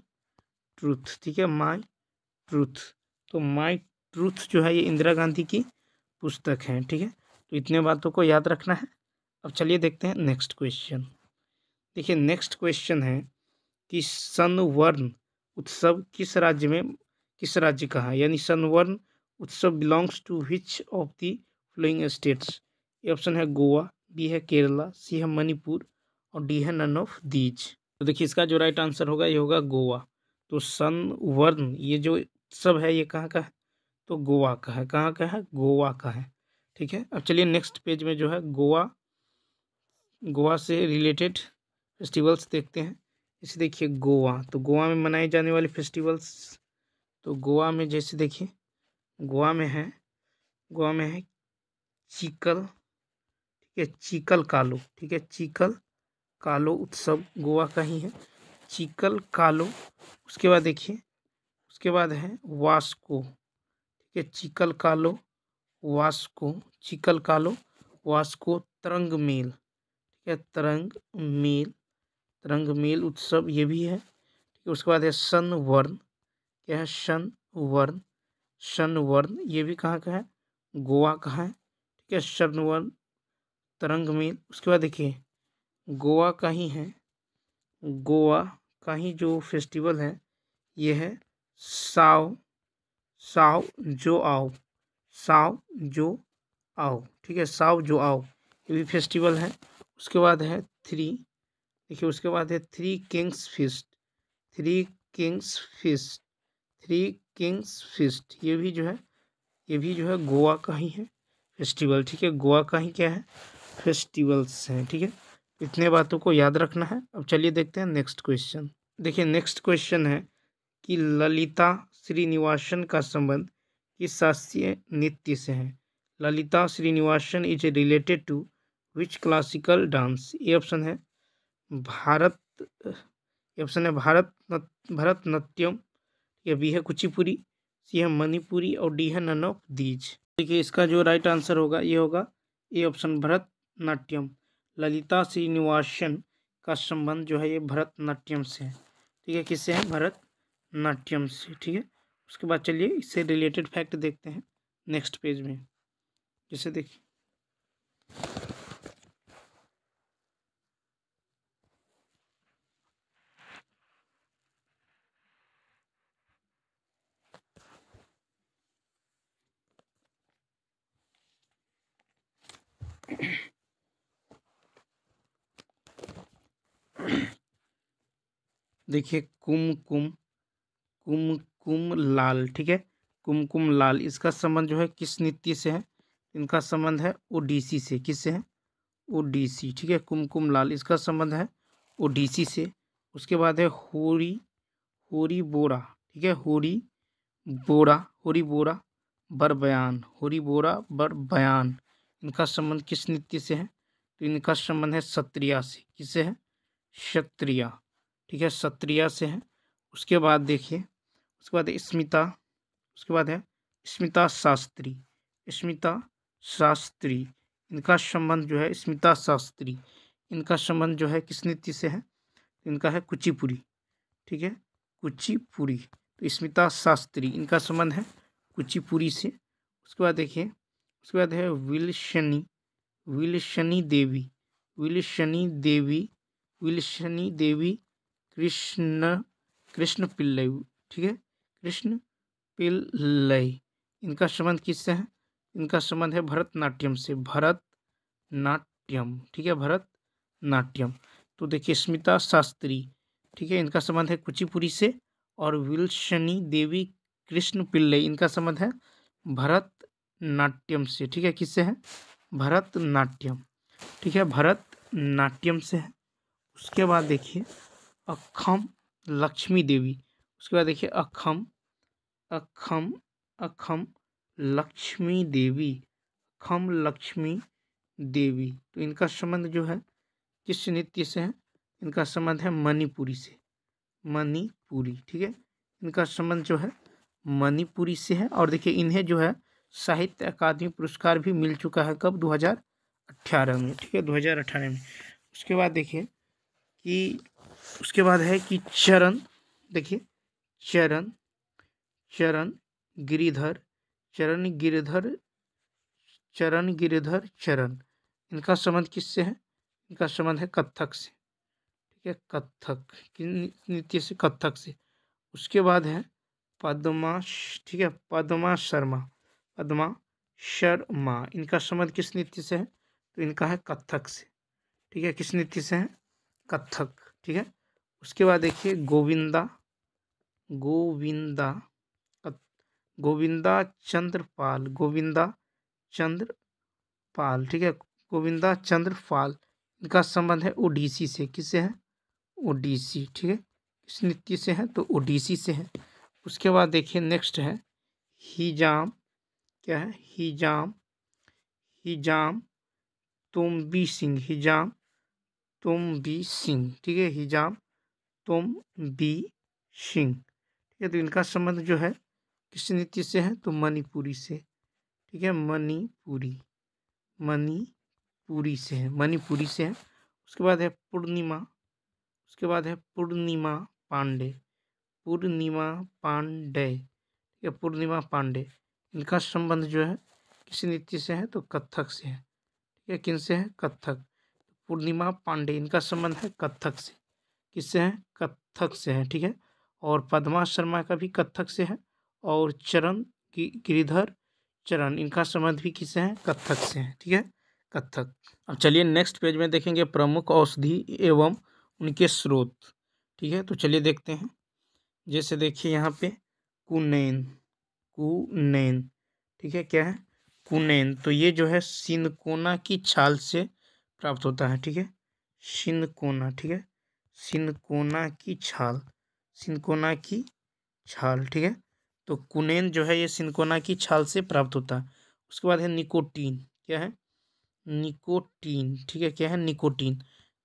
ट्रूथ। ठीक है, माई ट्रूथ। तो माई ट्रूथ जो है ये इंदिरा गांधी की पुस्तक है। ठीक है, तो इतने बातों को याद रखना है। अब चलिए देखते हैं नेक्स्ट क्वेश्चन। देखिए नेक्स्ट क्वेश्चन है कि सनवर्ण उत्सव किस राज्य में किस राज्य का है, यानी सनबर्न उत्सव belongs to which of the following states. ये ऑप्शन है गोवा, बी है केरला, सी है मणिपुर और डी है नन ऑफ दीज। तो देखिए इसका जो राइट आंसर होगा ये होगा गोवा। तो सनबर्न ये जो उत्सव है ये कहाँ का है, तो गोवा का है। कहाँ का है, गोवा का है। ठीक है, अब चलिए नेक्स्ट पेज में जो है गोवा से रिलेटेड फेस्टिवल्स देखते हैं। जैसे देखिए गोवा, तो गोवा में मनाए जाने वाले फेस्टिवल्स, तो गोवा में जैसे देखिए गोवा में है चिकल, ठीक है, चिकल कालो, ठीक है, चिकल कालो उत्सव गोवा का ही है, चिकल कालो। उसके बाद देखिए उसके बाद है वास्को, ठीक है, चिकल कालो वास्को, चिकल कालो वास्को तरंग मेल, ठीक है, तरंग मेल उत्सव ये भी है। ठीक है, उसके बाद है सनबर्न, क्या है, सनबर्न ये भी कहाँ का है, गोवा का है। ठीक है, सनबर्न तरंग मेल। उसके बाद देखिए गोवा का ही है, गोवा का ही जो फेस्टिवल है ये है साव साव जो आओ, साव जो आओ, ठीक है, साव जो आओ ये भी फेस्टिवल है। उसके बाद है देखिए उसके बाद है three Kings feast, three Kings feast, three Kings feast ये भी जो है गोवा का ही है फेस्टिवल। ठीक है, गोवा का ही क्या है, फेस्टिवल्स हैं। ठीक है, इतने बातों को याद रखना है। अब चलिए देखते हैं नेक्स्ट क्वेश्चन। देखिए नेक्स्ट क्वेश्चन है कि ललिता श्रीनिवासन का संबंध किस शास्त्रीय नृत्य से है। Lalita Srinivasan is related to which classical dance. ये ऑप्शन है भरतनाट्यम, या बी है कुचिपुड़ी, सी है मणिपुरी और डी है नन ऑफ दीज। देखिए इसका जो राइट आंसर होगा ये होगा ए ऑप्शन भरतनाट्यम। ललिता श्रीनिवासन का संबंध जो है ये भरतनाट्यम से है। ठीक है, किससे है, भरतनाट्यम से। ठीक है, उसके बाद चलिए इससे रिलेटेड फैक्ट देखते हैं नेक्स्ट पेज में। जैसे देखिए देखिए कुमकुम लाल, ठीक है, कुमकुम लाल इसका संबंध जो है किस नृत्य से है, इनका संबंध है ओडिसी से। किससे है, ओडिसी। ठीक है, कुमकुम लाल इसका संबंध है ओडिसी से। उसके बाद है होरी बोरा, ठीक है, होरी बोरा बर बयान इनका संबंध किस नृत्य से है, तो इनका संबंध है सत्रिया से। किससे है, क्षत्रिया। ठीक है, सत्रिया से है। उसके बाद देखिए उसके बाद है स्मिता शास्त्री इनका संबंध जो है, स्मिता शास्त्री इनका संबंध जो है किस नृत्य से है, इनका है कुचिपुड़ी। ठीक है, कुचिपुड़ी। तो स्मिता शास्त्री इनका संबंध है कुचिपुड़ी से। उसके बाद देखिए उसके बाद है विलशनी देवी कृष्ण पिल्लई। ठीक है, कृष्ण पिल्लई इनका संबंध किससे है, इनका संबंध है भरतनाट्यम से। भरतनाट्यम, ठीक है, भरतनाट्यम। तो देखिए स्मिता शास्त्री, ठीक है, इनका संबंध है कुचिपुड़ी से। और विलशनी देवी कृष्ण पिल्लई इनका संबंध है भरतनाट्यम से। ठीक है, किससे है, भरतनाट्यम। ठीक है, भरतनाट्यम से है। उसके बाद देखिए अखम लक्ष्मी देवी। उसके बाद देखिए अखम लक्ष्मी देवी तो इनका संबंध जो है किस नृत्य से है, इनका संबंध है मणिपुरी से। मणिपुरी, ठीक है, इनका संबंध जो है मणिपुरी से है। और देखिए इन्हें जो है साहित्य अकादमी पुरस्कार भी मिल चुका है, कब, 2018 में। ठीक है, 2018 में। उसके बाद देखिए कि उसके बाद है कि चरण, देखिए चरण गिरिधर चरण इनका संबंध किससे है, इनका संबंध है कथक से। ठीक है, कथक नृत्य से, कथक से। उसके बाद है पद्मा, ठीक है, पद्मा शर्मा, पद्मा शर्मा, इनका संबंध किस नृत्य से है? तो इनका है कथक से, ठीक है, किस नृत्य से है? कथक, ठीक है। उसके बाद देखिए गोविंदा, गोविंदा, गोविंदा चंद्रपाल, गोविंदा चंद्रपाल, ठीक है, गोविंदा चंद्रपाल, इनका संबंध है ओडिसी से, किससे है? ओडिसी, ठीक है, किस नृत्य से है? तो ओडिसी से है। उसके बाद देखिए नेक्स्ट है हिजाम, क्या है? हिजाम, हिजाम तुम्बी सिंह, हिजाम तुम्बी सिंह, ठीक है, हिजाम तुम्बी सिंह, ठीक है। तो इनका संबंध जो है किस नृत्य से है? तो मणिपुरी से, ठीक है, मणिपुरी, मणिपुरी से है, मणिपुरी से है। उसके बाद है पूर्णिमा, उसके बाद है पूर्णिमा पांडे, पूर्णिमा पांडे, ठीक है, पूर्णिमा पांडे, इनका संबंध जो है किस नृत्य से है? तो कथक से है, ठीक है, किन से है? कथक। पूर्णिमा पांडे, इनका संबंध है कथक से, किससे है? कथक से है, ठीक है। और पद्मा शर्मा का भी कथक से है, और चरण गिरिधर चरण, इनका संबंध भी किससे है? कथक से है, ठीक है, कथक। अब चलिए नेक्स्ट पेज में देखेंगे प्रमुख औषधि एवं उनके स्रोत, ठीक है। तो चलिए देखते हैं, जैसे देखिए यहाँ पे कुनैन, कुनैन, ठीक है, क्या है? कुनैन, तो ये जो है सिनकोना की छाल से प्राप्त होता है, ठीक है, सिनकोना, ठीक है, सिनकोना की छाल, सिनकोना की छाल, ठीक है। तो कुनैन जो है ये सिनकोना की छाल से प्राप्त होता है। उसके बाद है निकोटीन, क्या है? निकोटीन, ठीक है, क्या है? निकोटीन।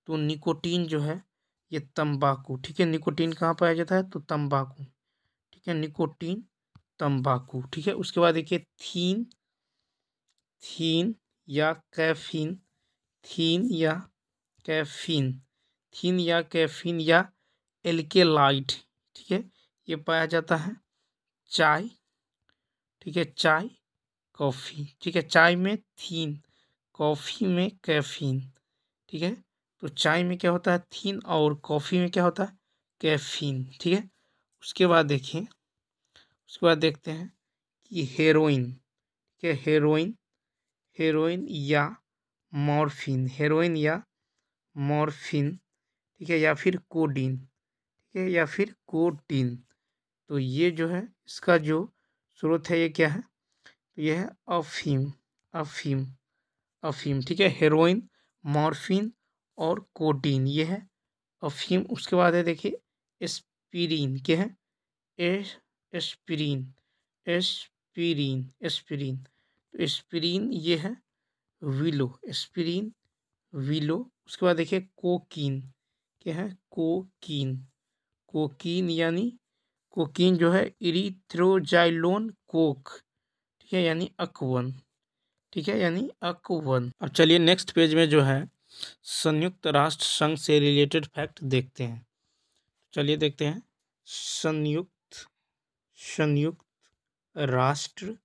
तो निकोटीन जो है ये तंबाकू, ठीक है, निकोटीन कहाँ पाया जाता है? तो तंबाकू, ठीक है, निकोटीन तंबाकू, ठीक है। उसके बाद देखिए थीन, थीन या कैफीन, थीन या कैफीन, थीन या कैफीन या एल्केलाइड, ठीक है, ये पाया जाता है चाय, ठीक है, चाय कॉफ़ी, ठीक है, चाय में थीन, कॉफ़ी में कैफीन, ठीक है। तो चाय में क्या होता है? थीन, और कॉफ़ी में क्या होता है? कैफीन, ठीक है। उसके बाद देखिए, उसके बाद देखते हैं कि हेरोइन, ठीक है, हेरोइन, हेरोइन या मॉर्फिन, हेरोइन या मॉर्फिन, ठीक है, या फिर कोडीन, ठीक है, या फिर कोडीन। तो ये जो है इसका जो स्रोत है ये क्या है? तो ये है अफीम, अफीम, अफीम, ठीक है, हेरोइन, मॉर्फिन और कोडीन, ये है अफीम। उसके बाद है देखिए एस्पिरिन, क्या है? एस्पिरिन, एस्पिरिन, एस्पिरिन, तो एस्पिरिन ये है विलो, एस्पिरिन विलो। उसके बाद देखिए कोकीन, क्या है? कोकीन, कोकीन यानी कोकीन जो है इरिथ्रोजाइलोन कोक, ठीक है, यानी अकवन, ठीक है, यानी अकवन। अब चलिए नेक्स्ट पेज में जो है संयुक्त राष्ट्र संघ से रिलेटेड फैक्ट देखते हैं। चलिए देखते हैं संयुक्त, संयुक्त राष्ट्र,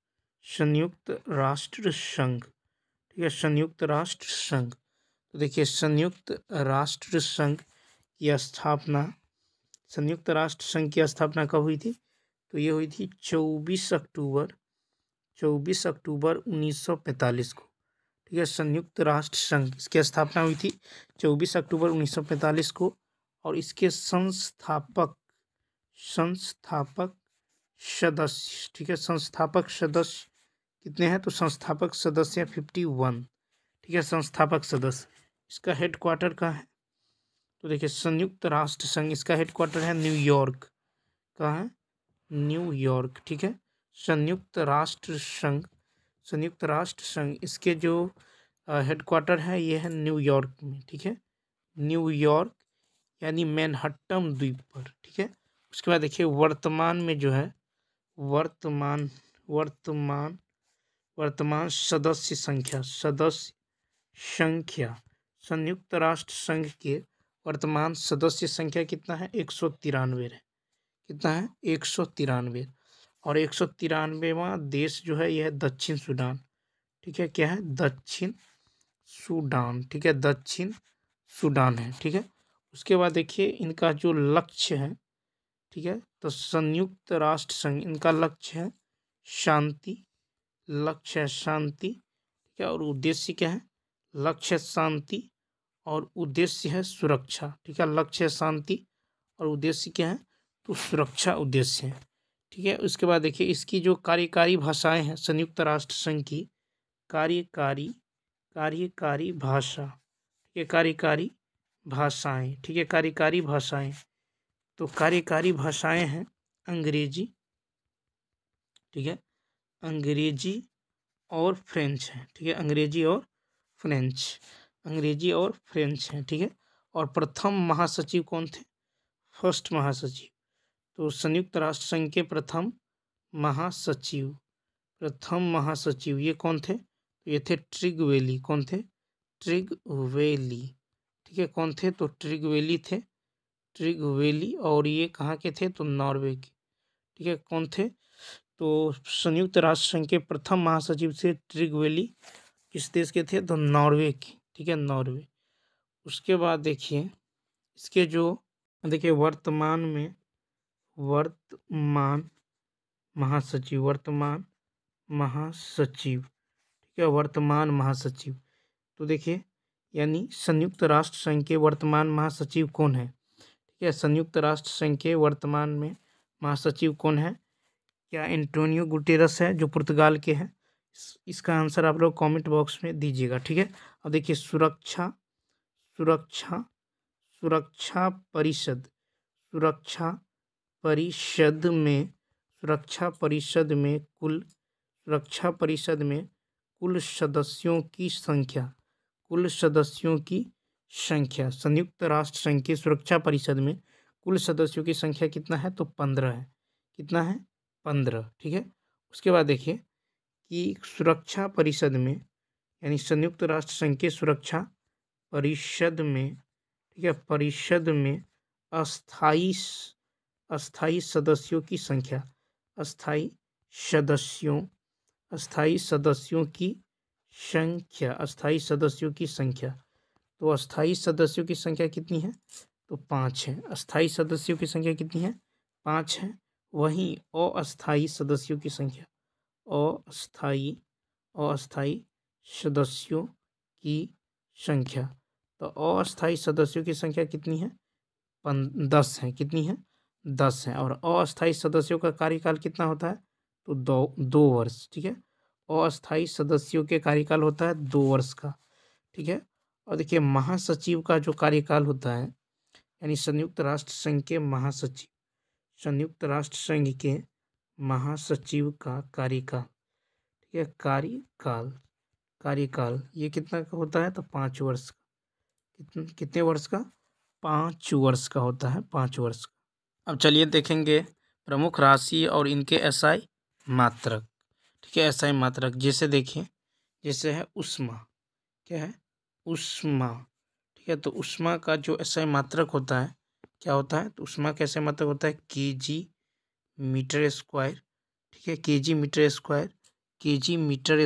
संयुक्त राष्ट्र संघ, ठीक है, संयुक्त राष्ट्र संघ। तो देखिए संयुक्त राष्ट्र संघ की स्थापना, संयुक्त राष्ट्र संघ की स्थापना कब हुई थी? तो ये हुई थी 24 अक्टूबर, 24 अक्टूबर 1945 को, ठीक है, संयुक्त राष्ट्र संघ इसकी स्थापना हुई थी 24 अक्टूबर 1945 को। और इसके संस्थापक, संस्थापक सदस्य, ठीक है, संस्थापक सदस्य कितने हैं? तो संस्थापक सदस्य 51, ठीक है, संस्थापक सदस्य। इसका हेडक्वार्टर कहाँ है? तो देखिए संयुक्त राष्ट्र संघ इसका हेडक्वार्टर है न्यूयॉर्क, कहाँ है? न्यूयॉर्क, ठीक है। संयुक्त राष्ट्र संघ, संयुक्त राष्ट्र संघ इसके जो हेडक्वार्टर है ये है न्यूयॉर्क में, ठीक है, न्यूयॉर्क यानी मैनहट्टन द्वीप पर, ठीक है। उसके बाद देखिए वर्तमान में जो है, वर्तमान, वर्तमान, वर्तमान सदस्य संख्या, सदस्य संख्या, संयुक्त राष्ट्र संघ के वर्तमान सदस्य संख्या कितना है? 193 है, कितना है? 193। और 193वां देश जो है यह है दक्षिण सूडान, ठीक है, क्या है? दक्षिण सूडान, ठीक है, दक्षिण सूडान है, ठीक है। उसके बाद देखिए इनका जो लक्ष्य है, ठीक है। तो संयुक्त राष्ट्र संघ इनका लक्ष्य है शांति, लक्ष्य है शांति, ठीक है, और उद्देश्य क्या है? लक्ष्य है शांति और उद्देश्य है सुरक्षा, ठीक है। लक्ष्य है शांति और उद्देश्य क्या है? तो सुरक्षा उद्देश्य है, ठीक है। उसके बाद देखिए इसकी जो कार्यकारी भाषाएं हैं संयुक्त राष्ट्र संघ की, कार्यकारी भाषा, ठीक है, कार्यकारी भाषाएं, ठीक है, कार्यकारी भाषाएं। तो कार्यकारी भाषाएं हैं अंग्रेजी, ठीक है, अंग्रेजी और फ्रेंच है, ठीक है, अंग्रेजी और फ्रेंच है, ठीक है। और प्रथम महासचिव कौन थे? फर्स्ट महासचिव। तो संयुक्त राष्ट्र संघ के प्रथम महासचिव ये कौन थे? तो ये थे ट्रिगवेली। कौन थे? ट्रिगवेली, ठीक है। कौन थे? तो ट्रिगवेली थे, ट्रिगवेली। और ये कहाँ के थे? तो नॉर्वे के, ठीक है। कौन थे? तो संयुक्त राष्ट्र संघ के प्रथम महासचिव से ट्रिगवेली किस देश के थे? तो नॉर्वे के, ठीक है, नॉर्वे। उसके बाद देखिए इसके जो देखिए वर्तमान महासचिव, ठीक है, वर्तमान महासचिव। तो देखिए यानी संयुक्त राष्ट्र संघ के वर्तमान महासचिव कौन है? ठीक है, संयुक्त राष्ट्र संघ के वर्तमान में महासचिव कौन है? क्या एंटोनियो गुटेरस है जो पुर्तगाल के हैं? इसका आंसर आप लोग कमेंट बॉक्स में दीजिएगा, ठीक है। अब देखिए सुरक्षा परिषद में सदस्यों की संख्या संयुक्त राष्ट्र संघ की सुरक्षा परिषद में कुल सदस्यों की संख्या कितना है? तो 15 है। कितना है? 15, ठीक है। उसके बाद देखिए कि सुरक्षा परिषद में यानी संयुक्त राष्ट्र संघ के सुरक्षा परिषद में, ठीक है, परिषद में अस्थाई सदस्यों की संख्या, अस्थाई सदस्यों की संख्या। तो अस्थाई सदस्यों की संख्या कितनी है? तो 5 है। अस्थाई सदस्यों की संख्या कितनी है? 5 है। वहीं अस्थाई सदस्यों की संख्या, अस्थाई सदस्यों की संख्या, तो अस्थाई सदस्यों की संख्या कितनी है? 10 है। कितनी है? 10 है। और अस्थाई सदस्यों का कार्यकाल कितना होता है? तो 2 वर्ष, ठीक है। अस्थाई सदस्यों के कार्यकाल होता है 2 वर्ष का, ठीक है। और देखिए महासचिव का जो कार्यकाल होता है यानी संयुक्त राष्ट्र संघ के महासचिव का कार्यकाल, ठीक है, कार्यकाल ये कितना का होता है? तो 5 वर्ष का। कितने वर्ष का? 5 वर्ष का होता है, 5 वर्ष का। अब चलिए देखेंगे प्रमुख राशि और इनके एसआई मात्रक, ठीक है, एसआई मात्रक। जैसे देखिए जैसे है उष्मा, क्या है? उष्मा, ठीक है। तो उष्मा का जो एसआई मात्रक होता है क्या होता है? तो उष्मा का एसआई मात्रक होता है kg मीटर स्क्वायर, ठीक है, kg मीटर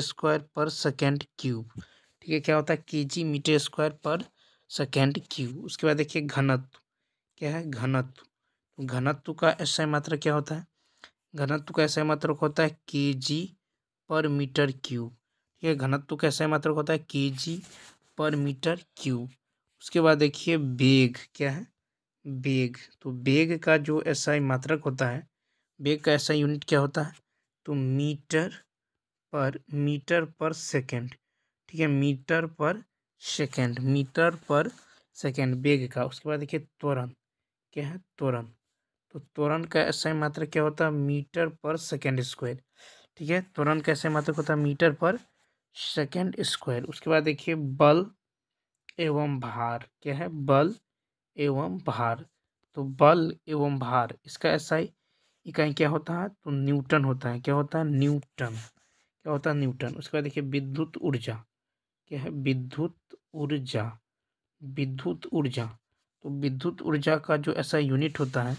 स्क्वायर पर सेकेंड क्यूब, ठीक है। क्या होता है? kg मीटर स्क्वायर पर सेकेंड क्यूब। उसके बाद देखिए घनत्व, क्या है? घनत्व का एसआई मात्रक क्या होता है? घनत्व का एसआई मात्रक होता है kg पर मीटर क्यूब, ठीक है। घनत्व का एसआई मात्रक होता है kg पर मीटर क्यूब। उसके बाद देखिए वेग, क्या है? वेग। तो वेग का जो एसआई मात्रक होता है, वेग का एसआई यूनिट क्या होता है? तो मीटर पर सेकेंड, ठीक है, मीटर पर सेकेंड वेग का। उसके बाद देखिए त्वरण, क्या है? त्वरण। तो त्वरण का एसआई मात्रक क्या होता है? मीटर पर सेकेंड स्क्वायर, ठीक है। त्वरण का एसआई मात्रक होता है मीटर पर सेकेंड स्क्वायर। उसके बाद देखिए बल एवं भार, क्या है? बल एवं भार। तो बल एवं भार इसका एसआई इकाई क्या होता है? तो न्यूटन होता है। क्या होता है? न्यूटन। क्या होता है? न्यूटन। उसके बाद देखिए विद्युत ऊर्जा, क्या है? विद्युत ऊर्जा। तो विद्युत ऊर्जा का जो एसआई यूनिट होता है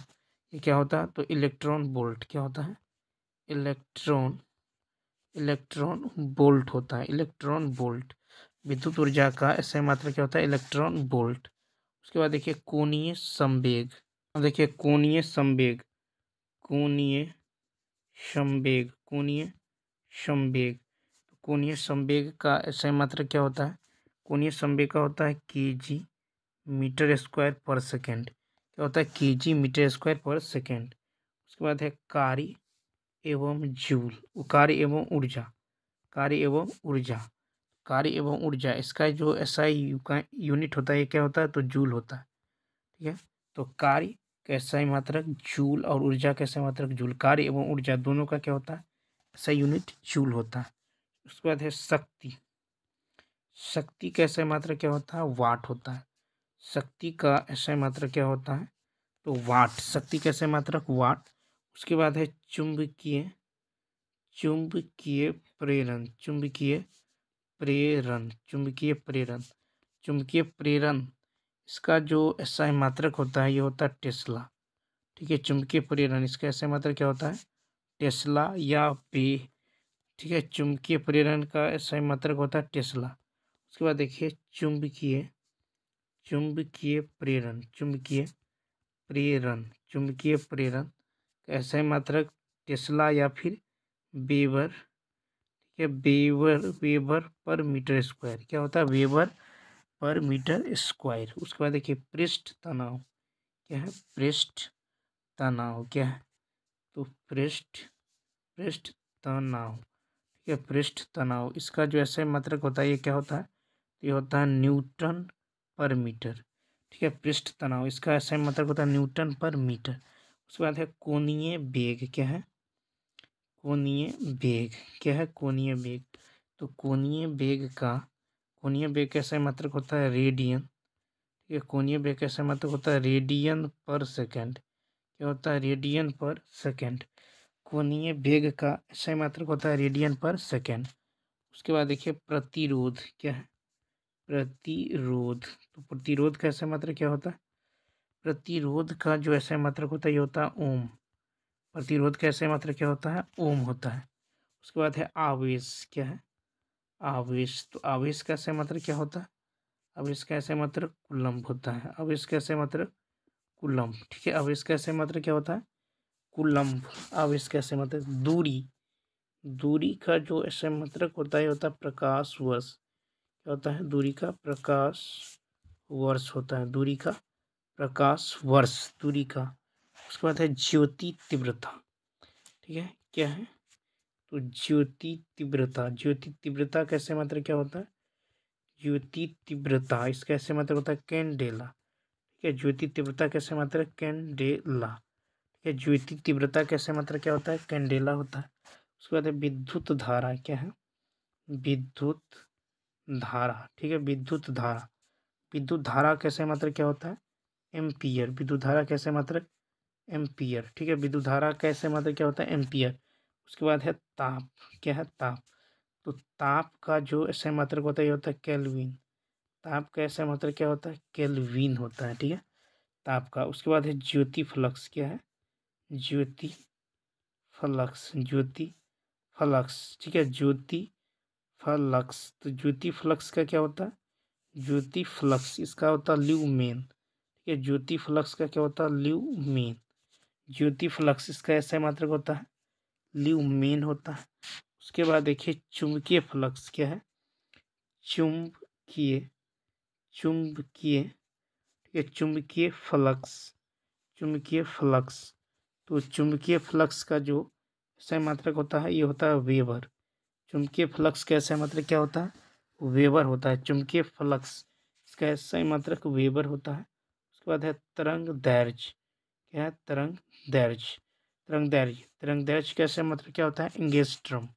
ये क्या होता है? तो इलेक्ट्रॉन वोल्ट। क्या होता है? इलेक्ट्रॉन वोल्ट होता है, इलेक्ट्रॉन वोल्ट। विद्युत ऊर्जा का एसआई मात्रा क्या होता है? Electron volt. उसके बाद देखिए कोणीय संवेग, देखिए कोणीय संवेग कोणीय संवेग, कोणीय संवेग। कोणीय संवेग का SI मात्रक क्या होता है? कोणीय संवेग का होता है kg मीटर स्क्वायर पर सेकेंड। क्या होता है? kg मीटर स्क्वायर पर सेकेंड। उसके बाद है कार्य एवं जूल, कार्य एवं ऊर्जा, कार्य एवं ऊर्जा, कार्य एवं ऊर्जा। इसका जो SI यूनिट होता है ये क्या होता है? तो जूल होता है। ठीक है, तो कार्य का SI मात्रक जूल और ऊर्जा का SI मात्रक जूल। कार्य एवं ऊर्जा दोनों का क्या होता है? SI यूनिट जूल होता है। उसके बाद है शक्ति, शक्ति का SI मात्रक क्या होता है? वाट होता है। शक्ति का SI मात्रक क्या होता है? तो वाट, शक्ति का SI मात्रक वाट। उसके बाद है चुंबकीय, चुंबकीय प्रेरण, चुंबकीय प्रेरण, चुंबकीय प्रेरण, चुंबकीय प्रेरण। इसका जो SI मात्रक होता है ये होता है टेस्ला। ठीक है, चुंबकीय प्रेरण इसका SI मात्रक क्या होता है? टेस्ला या बे। ठीक है, चुंबकीय प्रेरण का SI मात्रक होता है टेस्ला। उसके बाद देखिए चुंबकीय, चुंबकीय प्रेरण, चुंबकीय प्रेरण, चुंबकीय प्रेरण का SI मात्रक टेस्ला या फिर वेबर। ठीक है, weber, weber per meter square. क्या होता है? Weber per meter square. उसके बाद देखिए पृष्ठ तनाव, क्या है? पृष्ठ तनाव क्या है? तो पृष्ठ तनाव। ठीक है, पृष्ठ तनाव। इसका जो SI मात्रक होता है ये क्या होता है? ये होता है न्यूटन पर मीटर। ठीक है, पृष्ठ तनाव इसका SI मात्रक होता है न्यूटन पर मीटर। उसके बाद है कोणीय वेग, क्या है? कोणीय वेग, क्या है? कोणीय वेग। तो कोणीय वेग का, कोणीय वेग का SI मात्रक होता है रेडियन। ठीक है, कोणीय वेग का SI मात्रक होता है रेडियन पर सेकेंड। क्या होता है? रेडियन पर सेकेंड। कोणीय वेग का SI मात्रक होता है रेडियन पर सेकेंड। उसके बाद देखिए प्रतिरोध, क्या है? प्रतिरोध। तो प्रतिरोध का SI मात्रक क्या होता है? प्रतिरोध का जो SI मात्रक होता है ये होता है ओम। प्रतिरोध का SI मात्रक क्या होता है? ओम होता है। उसके बाद है आवेश, क्या है? आवेश। तो आवेश का SI मात्रक क्या होता है? आवेश का SI मात्रक कूलम्ब होता है। आवेश का SI मात्रक कूलम्ब। ठीक है, आवेश का SI मात्रक क्या होता है? कूलम्ब। आवेश का SI मात्रक। दूरी, दूरी का जो SI मात्रक होता है होता है प्रकाश वर्ष। क्या होता है? दूरी का प्रकाश वर्ष होता है। दूरी का प्रकाश वर्ष, दूरी का। उसके बाद है ज्योति तीव्रता। ठीक है, क्या है? तो ज्योति तीव्रता, ज्योति तीव्रता का SI मात्रक क्या होता है? ज्योति तीव्रता इसका SI मात्रक होता है कैंडेला। ठीक है, ज्योति तीव्रता का SI मात्रक कैंडेला। ठीक है, ज्योति तीव्रता का SI मात्रक क्या होता है? कैंडेला होता है। उसके बाद है विद्युत धारा, क्या है? विद्युत धारा। ठीक है, विद्युत धारा, विद्युत धारा का SI मात्रक क्या होता है? एम्पियर। विद्युत धारा का SI मात्रक एम्पियर। ठीक है, विद्युत धारा का SI मात्रक क्या होता है? एम्पियर। उसके बाद है ताप, क्या है? ताप। तो ताप का जो SI मात्रक होता है ये होता है केल्विन। ताप का SI मात्रक क्या होता है? केल्विन होता है। ठीक है, ताप का। उसके बाद है ज्योति फ्लक्स, क्या है? ज्योति फ्लक्स, ज्योति फ्लक्स। ठीक है, ज्योति फ्लक्स। तो ज्योति फ्लक्स का क्या होता है? ज्योति फ्लक्स इसका होता है ल्यूमेन। ठीक है, ज्योति फ्लक्स का क्या होता है? ल्यूमेन। ज्योति फ्लक्स इसका SI मात्रक होता है ल्यूमेन होता है। उसके बाद देखिए चुंबकीय फ्लक्स, क्या है? चुंबकीय, चुंबकीय। ठीक है, चुंबकीय फ्लक्स, चुंबकीय फ्लक्स। तो चुंबकीय फ्लक्स का जो SI मात्रक होता है ये होता है वेबर। चुंबकीय फ्लक्स का SI मात्रक क्या होता है? वेबर होता है। चुंबकीय फ्लक्स इसका SI मात्रक वेबर होता है। उसके बाद है तरंग दैर्घ्य, क्या है? तरंग दैर्घ्य, तरंग दैर्घ्य। तरंग दैर्घ्य का SI मात्रक क्या होता है? एंगस्ट्रॉम।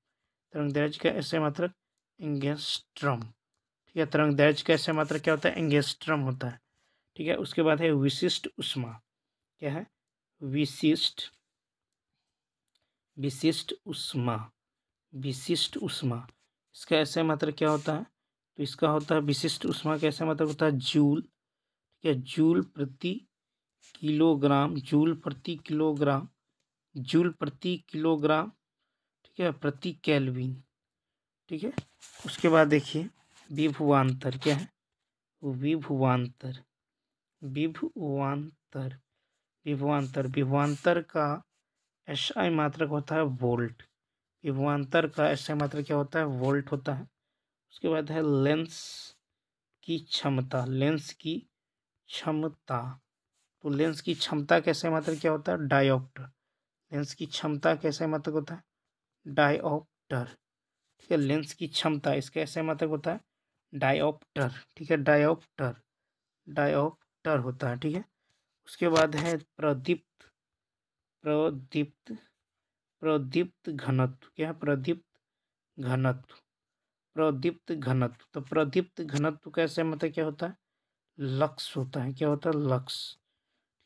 तरंग दैर्घ्य का SI मात्रक एंगस्ट्रॉम। ठीक है, तरंग दैर्घ्य का SI मात्रक क्या होता है? एंगस्ट्रॉम होता है। ठीक है, उसके बाद है विशिष्ट ऊष्मा, क्या है? विशिष्ट, विशिष्ट ऊष्मा, विशिष्ट ऊष्मा। इसका SI मात्रक क्या होता है? तो इसका होता है विशिष्ट ऊष्मा का SI मात्रक होता है जूल। ठीक है, जूल प्रति किलोग्राम, जूल प्रति किलोग्राम, जूल प्रति किलोग्राम। ठीक है, प्रति केल्विन। ठीक है, उसके बाद देखिए विभवांतर, क्या है? विभवांतर, विभवांतर, विभवांतर। विभवांतर का SI मात्रक होता है वोल्ट। विभवांतर का SI मात्रक क्या होता है? वोल्ट होता है। उसके बाद है लेंस की क्षमता। लेंस की क्षमता, तो लेंस की क्षमता का SI मात्रक क्या होता है? डायोप्टर। लेंस की क्षमता का SI मात्रक होता है डायोप्टर। ठीक है, लेंस की क्षमता, इसका SI मात्रक होता है डायोप्टर। ठीक है, डायोप्टर, डायोप्टर होता है। ठीक है, उसके बाद है प्रदीप्त, प्रदीप्त, प्रदीप्त घनत्व। क्या है? प्रदीप्त घनत्व, प्रदीप्त घनत्व। तो प्रदीप्त घनत्व का SI मात्रक क्या होता है? लक्स होता है। क्या होता है? लक्स।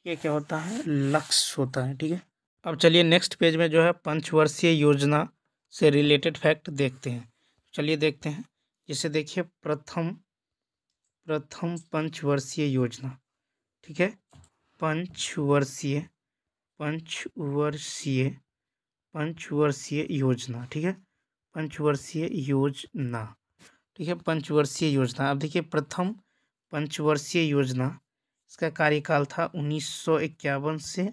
ठीक है, क्या होता है? लक्स होता है। ठीक है, अब चलिए नेक्स्ट पेज में जो है पंचवर्षीय योजना से रिलेटेड फैक्ट देखते हैं। चलिए देखते हैं। जैसे देखिए प्रथम पंचवर्षीय योजना। ठीक है, पंचवर्षीय पंचवर्षीय पंचवर्षीय योजना। ठीक है, पंचवर्षीय योजना। ठीक है, पंचवर्षीय योजना। अब देखिए प्रथम पंचवर्षीय योजना, इसका कार्यकाल था 1951 से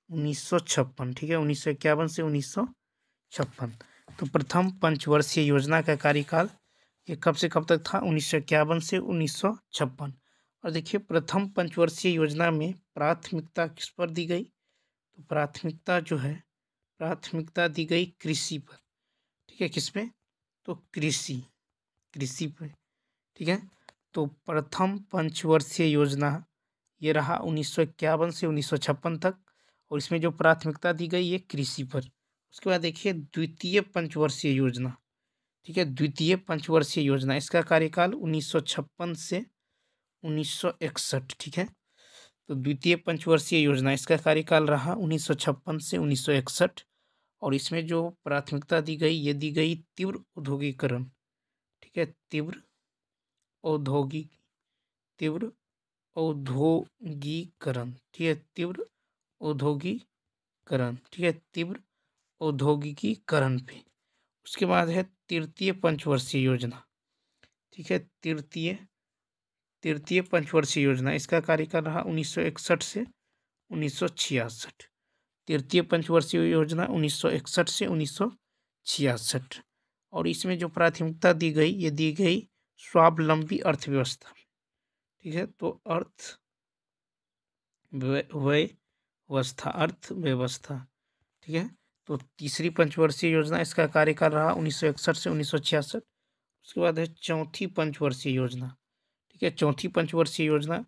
1956। ठीक है, 1951 से 1956। तो प्रथम पंचवर्षीय योजना का कार्यकाल ये कब से कब तक था? 1951 से 1956। और देखिए प्रथम पंचवर्षीय योजना में प्राथमिकता किस पर दी गई? तो प्राथमिकता जो है, प्राथमिकता दी गई कृषि पर। ठीक है, किस पे? तो कृषि, कृषि पे। ठीक है, तो प्रथम पंचवर्षीय योजना ये रहा 1951 से 1956 तक, और इसमें जो प्राथमिकता दी गई ये कृषि पर। उसके बाद देखिए द्वितीय पंचवर्षीय योजना। ठीक है, द्वितीय पंचवर्षीय योजना, इसका कार्यकाल 1956 से 1961। ठीक है, तो द्वितीय पंचवर्षीय योजना, इसका कार्यकाल रहा 1956 से 1961, और इसमें जो प्राथमिकता दी गई ये दी गई तीव्र औद्योगिकरण। ठीक है, तीव्र औद्योगिक, तीव्र औद्योगिकरण। ठीक है, तीव्र औद्योगिकरण। ठीक है, तीव्र औद्योगिकीकरण पे। उसके बाद है तृतीय पंचवर्षीय योजना। ठीक है, तृतीय पंचवर्षीय योजना, इसका कार्यकाल रहा 1961 से 1966। तृतीय पंचवर्षीय योजना 1961 से 1966, और इसमें जो प्राथमिकता दी गई ये दी गई स्वावलंबी अर्थव्यवस्था। ठीक है, तो अर्थव्यवस्था। ठीक है, तो तीसरी पंचवर्षीय योजना, इसका कार्यकाल रहा 1961 से 1966। उसके बाद है चौथी पंचवर्षीय योजना। ठीक है, चौथी पंचवर्षीय योजना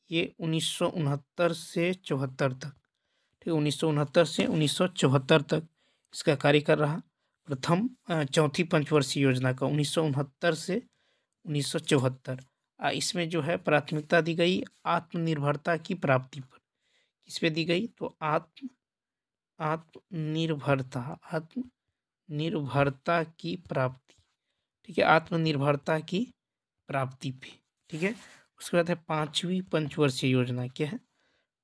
ये 1969 से 74 तक। ठीक है, 1969 से 1974 तक इसका कार्यकाल रहा। प्रथम चौथी पंचवर्षीय योजना का 1969 से 1974। इसमें जो है प्राथमिकता दी गई आत्मनिर्भरता की प्राप्ति पर। किस पे दी गई? तो आत्मनिर्भरता, आत्मनिर्भरता की प्राप्ति। ठीक है, आत्मनिर्भरता की प्राप्ति पे। ठीक है, उसके बाद है पांचवी पंचवर्षीय योजना। क्या है?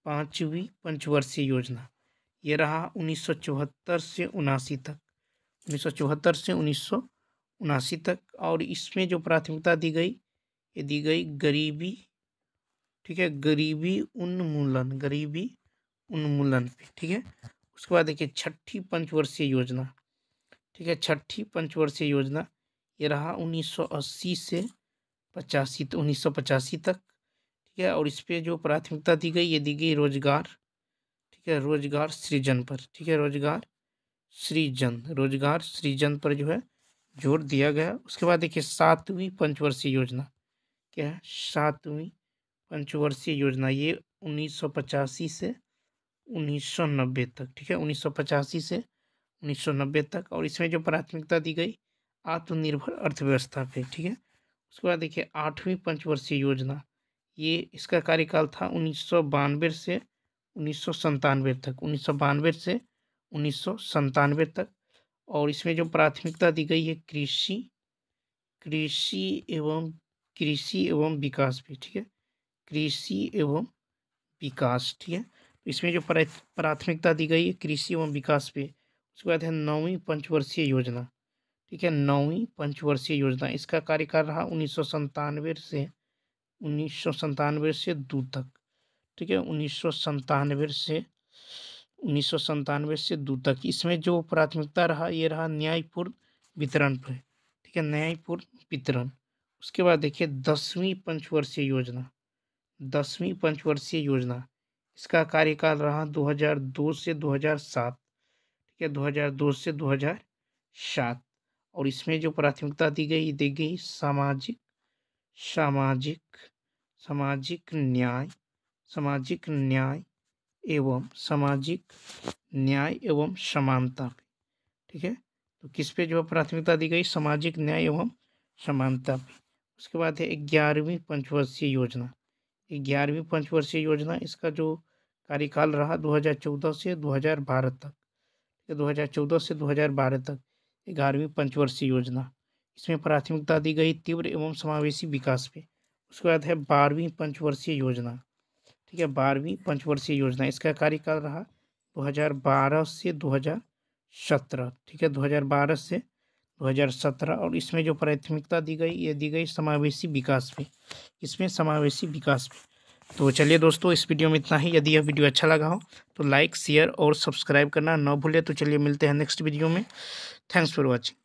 पांचवी पंचवर्षीय योजना ये रहा 1974 से 79 तक। 1974 से 1979 तक, और इसमें जो प्राथमिकता दी गई ये दी गई गरीबी। ठीक है, गरीबी उन्मूलन, गरीबी उन्मूलन पे। ठीक है, उसके बाद देखिए छठी पंचवर्षीय योजना। ठीक है, छठी पंचवर्षीय योजना ये रहा 1980 से 1985 तक। ठीक है, और इस पे जो प्राथमिकता दी गई ये दी गई रोजगार। ठीक है, रोजगार सृजन पर। ठीक है, रोजगार सृजन पर जो है जोर दिया गया। उसके बाद देखिए सातवीं पंचवर्षीय योजना। क्या है? सातवीं पंचवर्षीय योजना ये 1985 से 1990 तक। ठीक है, 1985 से 1990 तक, और इसमें जो प्राथमिकता दी गई आत्मनिर्भर अर्थव्यवस्था पे। ठीक है, उसके बाद देखिए आठवीं पंचवर्षीय योजना ये इसका कार्यकाल था 1992 से 1997 तक। 1992 से 1997 तक, और इसमें जो प्राथमिकता दी गई है कृषि कृषि एवं कृषि एवं विकास पे। ठीक है, कृषि एवं विकास। ठीक है, तो इसमें जो प्राथमिकता दी गई है कृषि एवं विकास पे। उसके बाद है नौवीं पंचवर्षीय योजना। ठीक है, नौवीं पंचवर्षीय योजना, इसका कार्यकाल रहा 1997 से 2 तक। ठीक है, 1997 से 1997 से 2 तक। इसमें जो प्राथमिकता रहा ये रहा न्यायपूर्ण वितरण पर, ठीक है, न्यायपूर्ण वितरण। उसके बाद देखिए 10वीं पंचवर्षीय योजना, 10वीं पंचवर्षीय योजना, इसका कार्यकाल रहा 2002 से 2007, ठीक है, 2002 से 2007। और इसमें जो प्राथमिकता दी गई सामाजिक सामाजिक सामाजिक न्याय, सामाजिक न्याय एवं सामाजिक न्याय एवं समानता पे, ठीक है। तो किस पे जो प्राथमिकता दी गई, सामाजिक न्याय एवं समानता पे। उसके बाद है 11वीं पंचवर्षीय योजना, 11वीं पंचवर्षीय योजना, इसका जो कार्यकाल रहा 2014 से 2012 तक, 2014 से 2012 तक 11वीं पंचवर्षीय योजना। इसमें प्राथमिकता दी गई तीव्र एवं समावेशी विकास पे। उसके बाद है 12वीं पंचवर्षीय योजना, ठीक है, 12वीं पंचवर्षीय योजना, इसका कार्यकाल रहा 2012 से 2017, ठीक है, 2012 से 2017। और इसमें जो प्राथमिकता दी गई ये दी गई समावेशी विकास पे, इसमें समावेशी विकास पे। तो चलिए दोस्तों, इस वीडियो में इतना ही। यदि यह वीडियो अच्छा लगा हो तो लाइक, शेयर और सब्सक्राइब करना न भूलें। तो चलिए मिलते हैं नेक्स्ट वीडियो में। Thanks for watching.